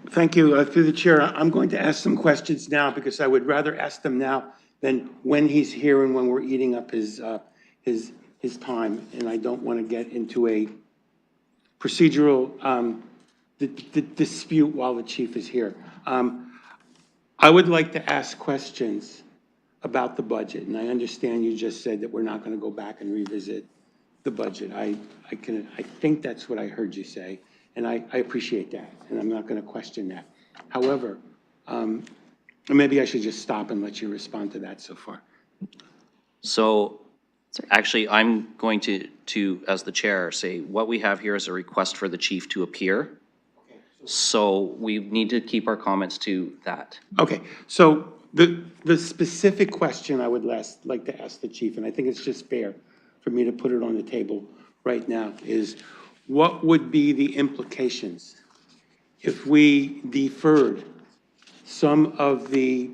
Thank you. Through the chair, I'm going to ask some questions now because I would rather ask them now than when he's here and when we're eating up his time, and I don't want to get into a procedural dispute while the chief is here. I would like to ask questions about the budget, and I understand you just said that we're not going to go back and revisit the budget. I think that's what I heard you say, and I appreciate that, and I'm not going to question that. However, maybe I should just stop and let you respond to that so far. So actually, I'm going to, as the chair, say what we have here is a request for the chief to appear. So we need to keep our comments to that. Okay, so the specific question I would like to ask the chief, and I think it's just fair for me to put it on the table right now, is what would be the implications if we deferred some of the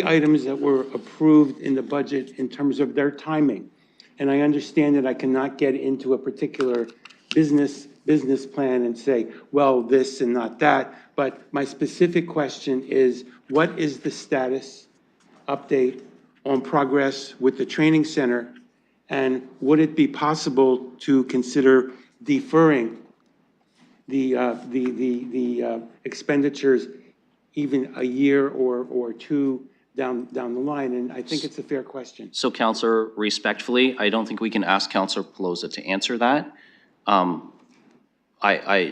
items that were approved in the budget in terms of their timing? And I understand that I cannot get into a particular business plan and say, well, this and not that. But my specific question is, what is the status update on progress with the training center? And would it be possible to consider deferring the expenditures even a year or two down the line? And I think it's a fair question. So, Councillor, respectfully, I don't think we can ask Councillor Pelosa to answer that.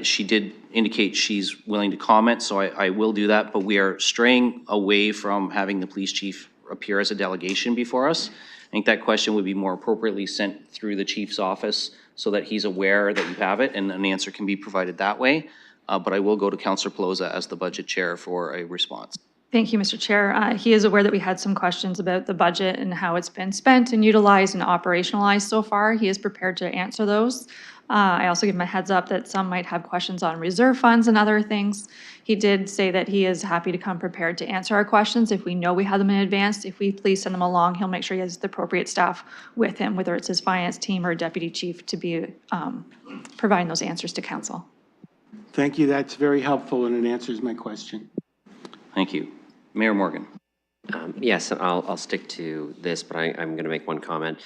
She did indicate she's willing to comment, so I will do that, but we are straying away from having the police chief appear as a delegation before us. I think that question would be more appropriately sent through the chief's office so that he's aware that you have it and an answer can be provided that way. But I will go to Councillor Pelosa as the budget chair for a response. Thank you, Mr. Chair. He is aware that we had some questions about the budget and how it's been spent and utilized and operationalized so far. He is prepared to answer those. I also give him a heads up that some might have questions on reserve funds and other things. He did say that he is happy to come prepared to answer our questions if we know we have them in advance. If we please send them along, he'll make sure he has the appropriate staff with him, whether it's his finance team or deputy chief, to be providing those answers to council. Thank you. That's very helpful, and it answers my question. Thank you. Mayor Morgan. Yes, I'll stick to this, but I'm going to make one comment.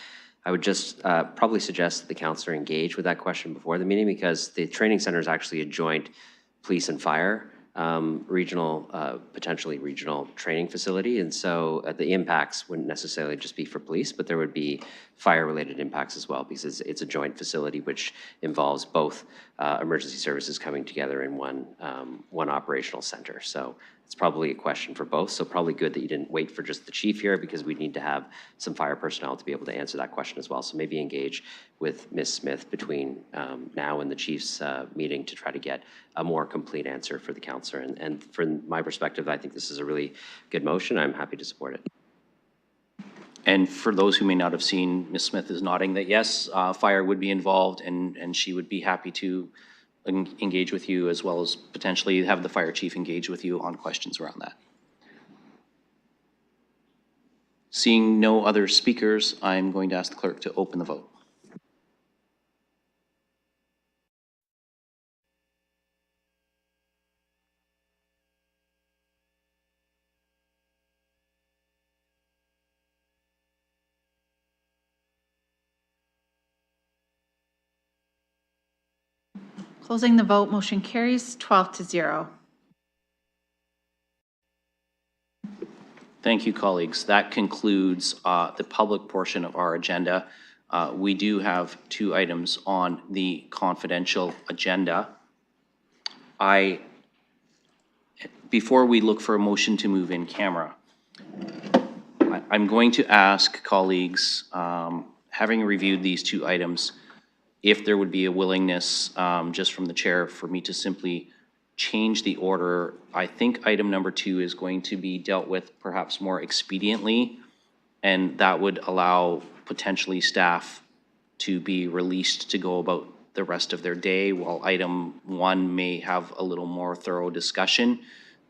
I would just probably suggest that the councillor engage with that question before the meeting, because the training center is actually a joint police and fire potentially regional training facility. And so the impacts wouldn't necessarily just be for police, but there would be fire-related impacts as well, because it's a joint facility which involves both emergency services coming together in one operational center. So it's probably a question for both. So probably good that you didn't wait for just the chief here, because we need to have some fire personnel to be able to answer that question as well. So maybe engage with Ms. Smith between now and the chief's meeting to try to get a more complete answer for the councillor. And from my perspective, I think this is a really good motion. I'm happy to support it. And for those who may not have seen, Ms. Smith is nodding that yes, fire would be involved, and she would be happy to engage with you, as well as potentially have the fire chief engage with you on questions around that. Seeing no other speakers, I'm going to ask the clerk to open the vote. Closing the vote, motion carries 12-0. Thank you, colleagues. That concludes the public portion of our agenda. We do have 2 items on the confidential agenda. Before we look for a motion to move in camera, I'm going to ask colleagues, having reviewed these 2 items, if there would be a willingness, just from the chair, for me to simply change the order. I think item number 2 is going to be dealt with perhaps more expediently, and that would allow potentially staff to be released to go about the rest of their day, while item 1 may have a little more thorough discussion.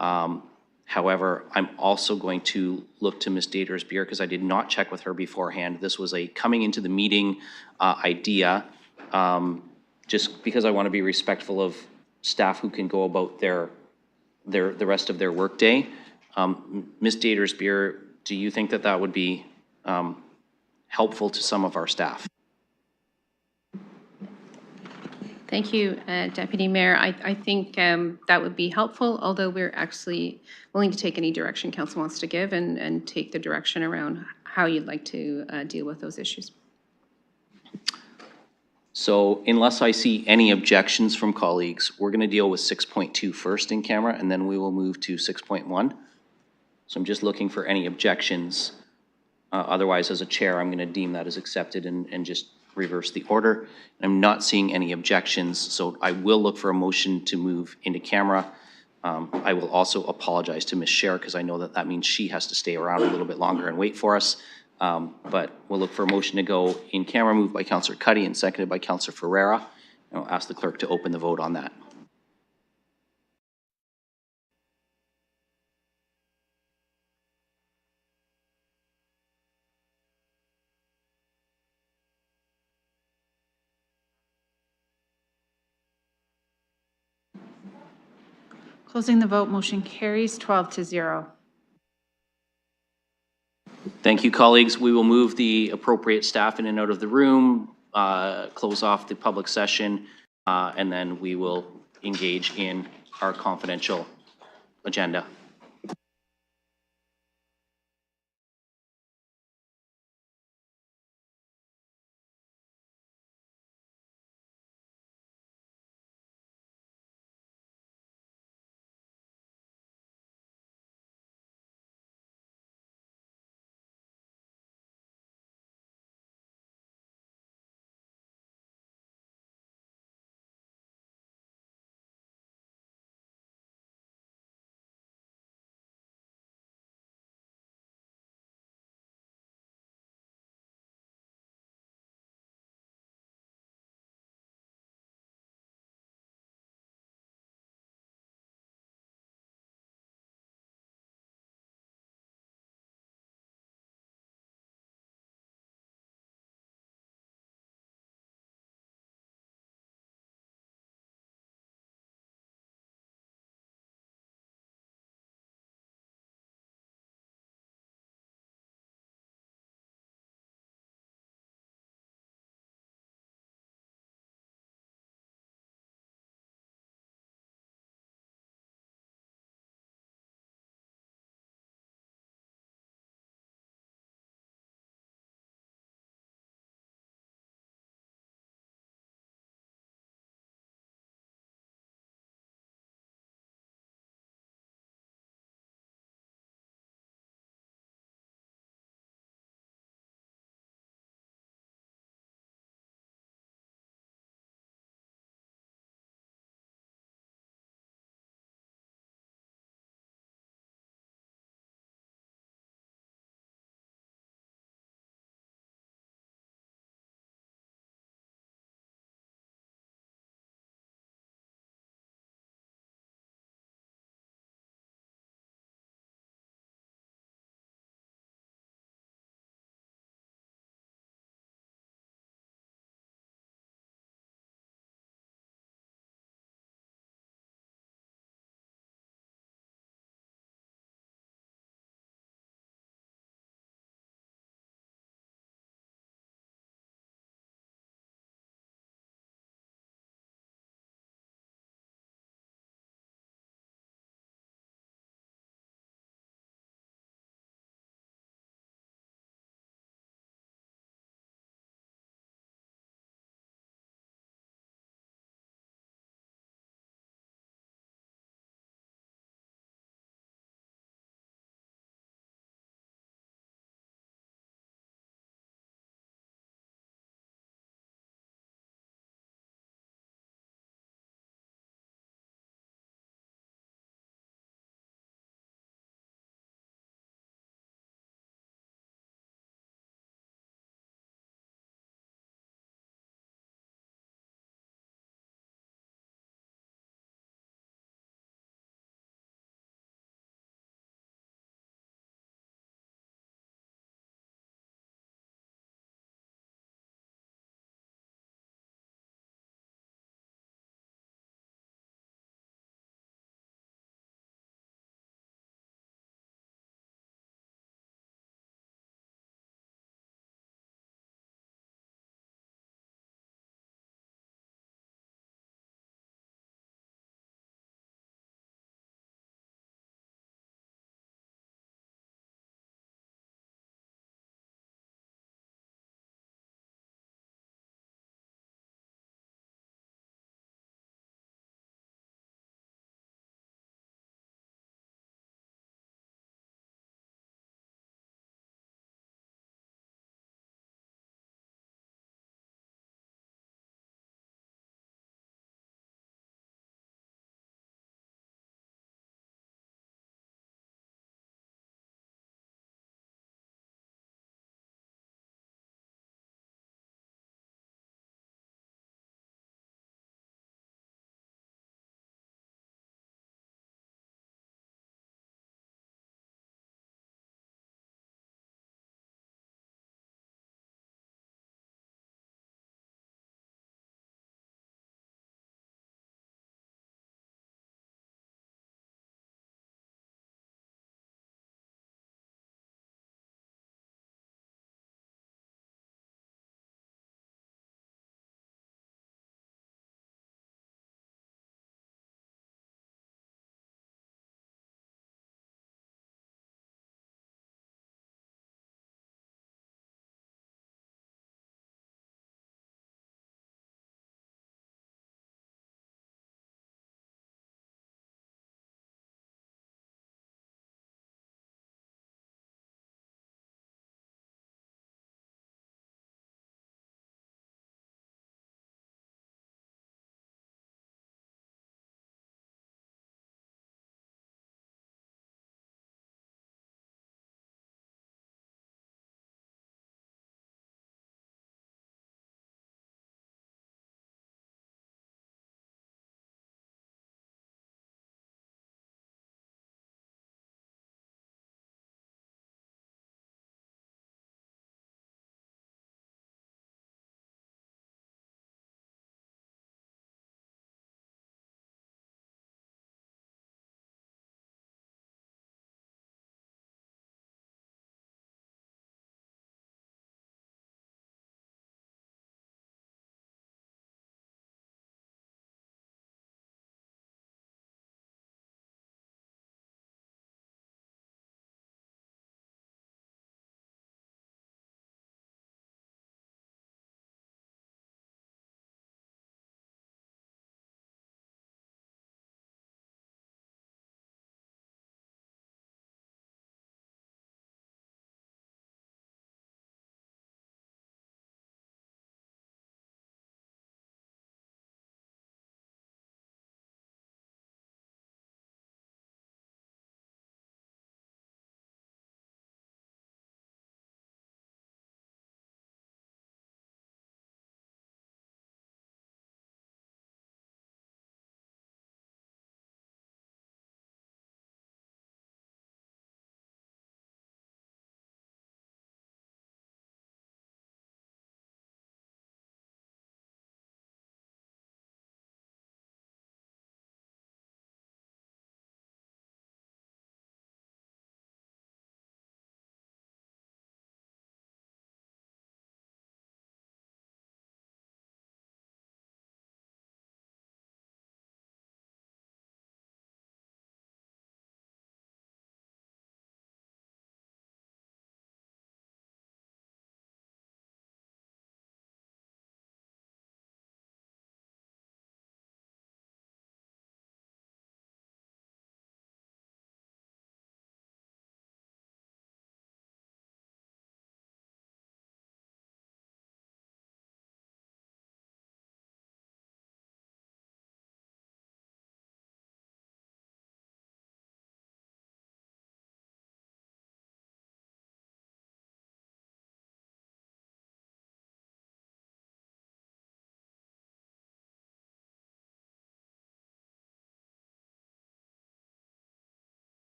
However, I'm also going to look to Ms. Datersbeer, because I did not check with her beforehand. This was a coming into the meeting idea. Just because I want to be respectful of staff who can go about the rest of their workday. Ms. Datersbeer, do you think that that would be helpful to some of our staff? Thank you, Deputy Mayor. I think that would be helpful, although we're actually willing to take any direction council wants to give and take the direction around how you'd like to deal with those issues. So unless I see any objections from colleagues, we're going to deal with 6.2 first in camera, and then we will move to 6.1. So I'm just looking for any objections. Otherwise, as a chair, I'm going to deem that as accepted and just reverse the order. I'm not seeing any objections, so I will look for a motion to move into camera. I will also apologize to Ms. Scher, because I know that that means she has to stay around a little bit longer and wait for us. But we'll look for a motion to go in camera, moved by Councillor Cuddy and seconded by Councillor Ferreira. And I'll ask the clerk to open the vote on that. Closing the vote, motion carries 12-0. Thank you, colleagues. We will move the appropriate staff in and out of the room, close off the public session, and then we will engage in our confidential agenda.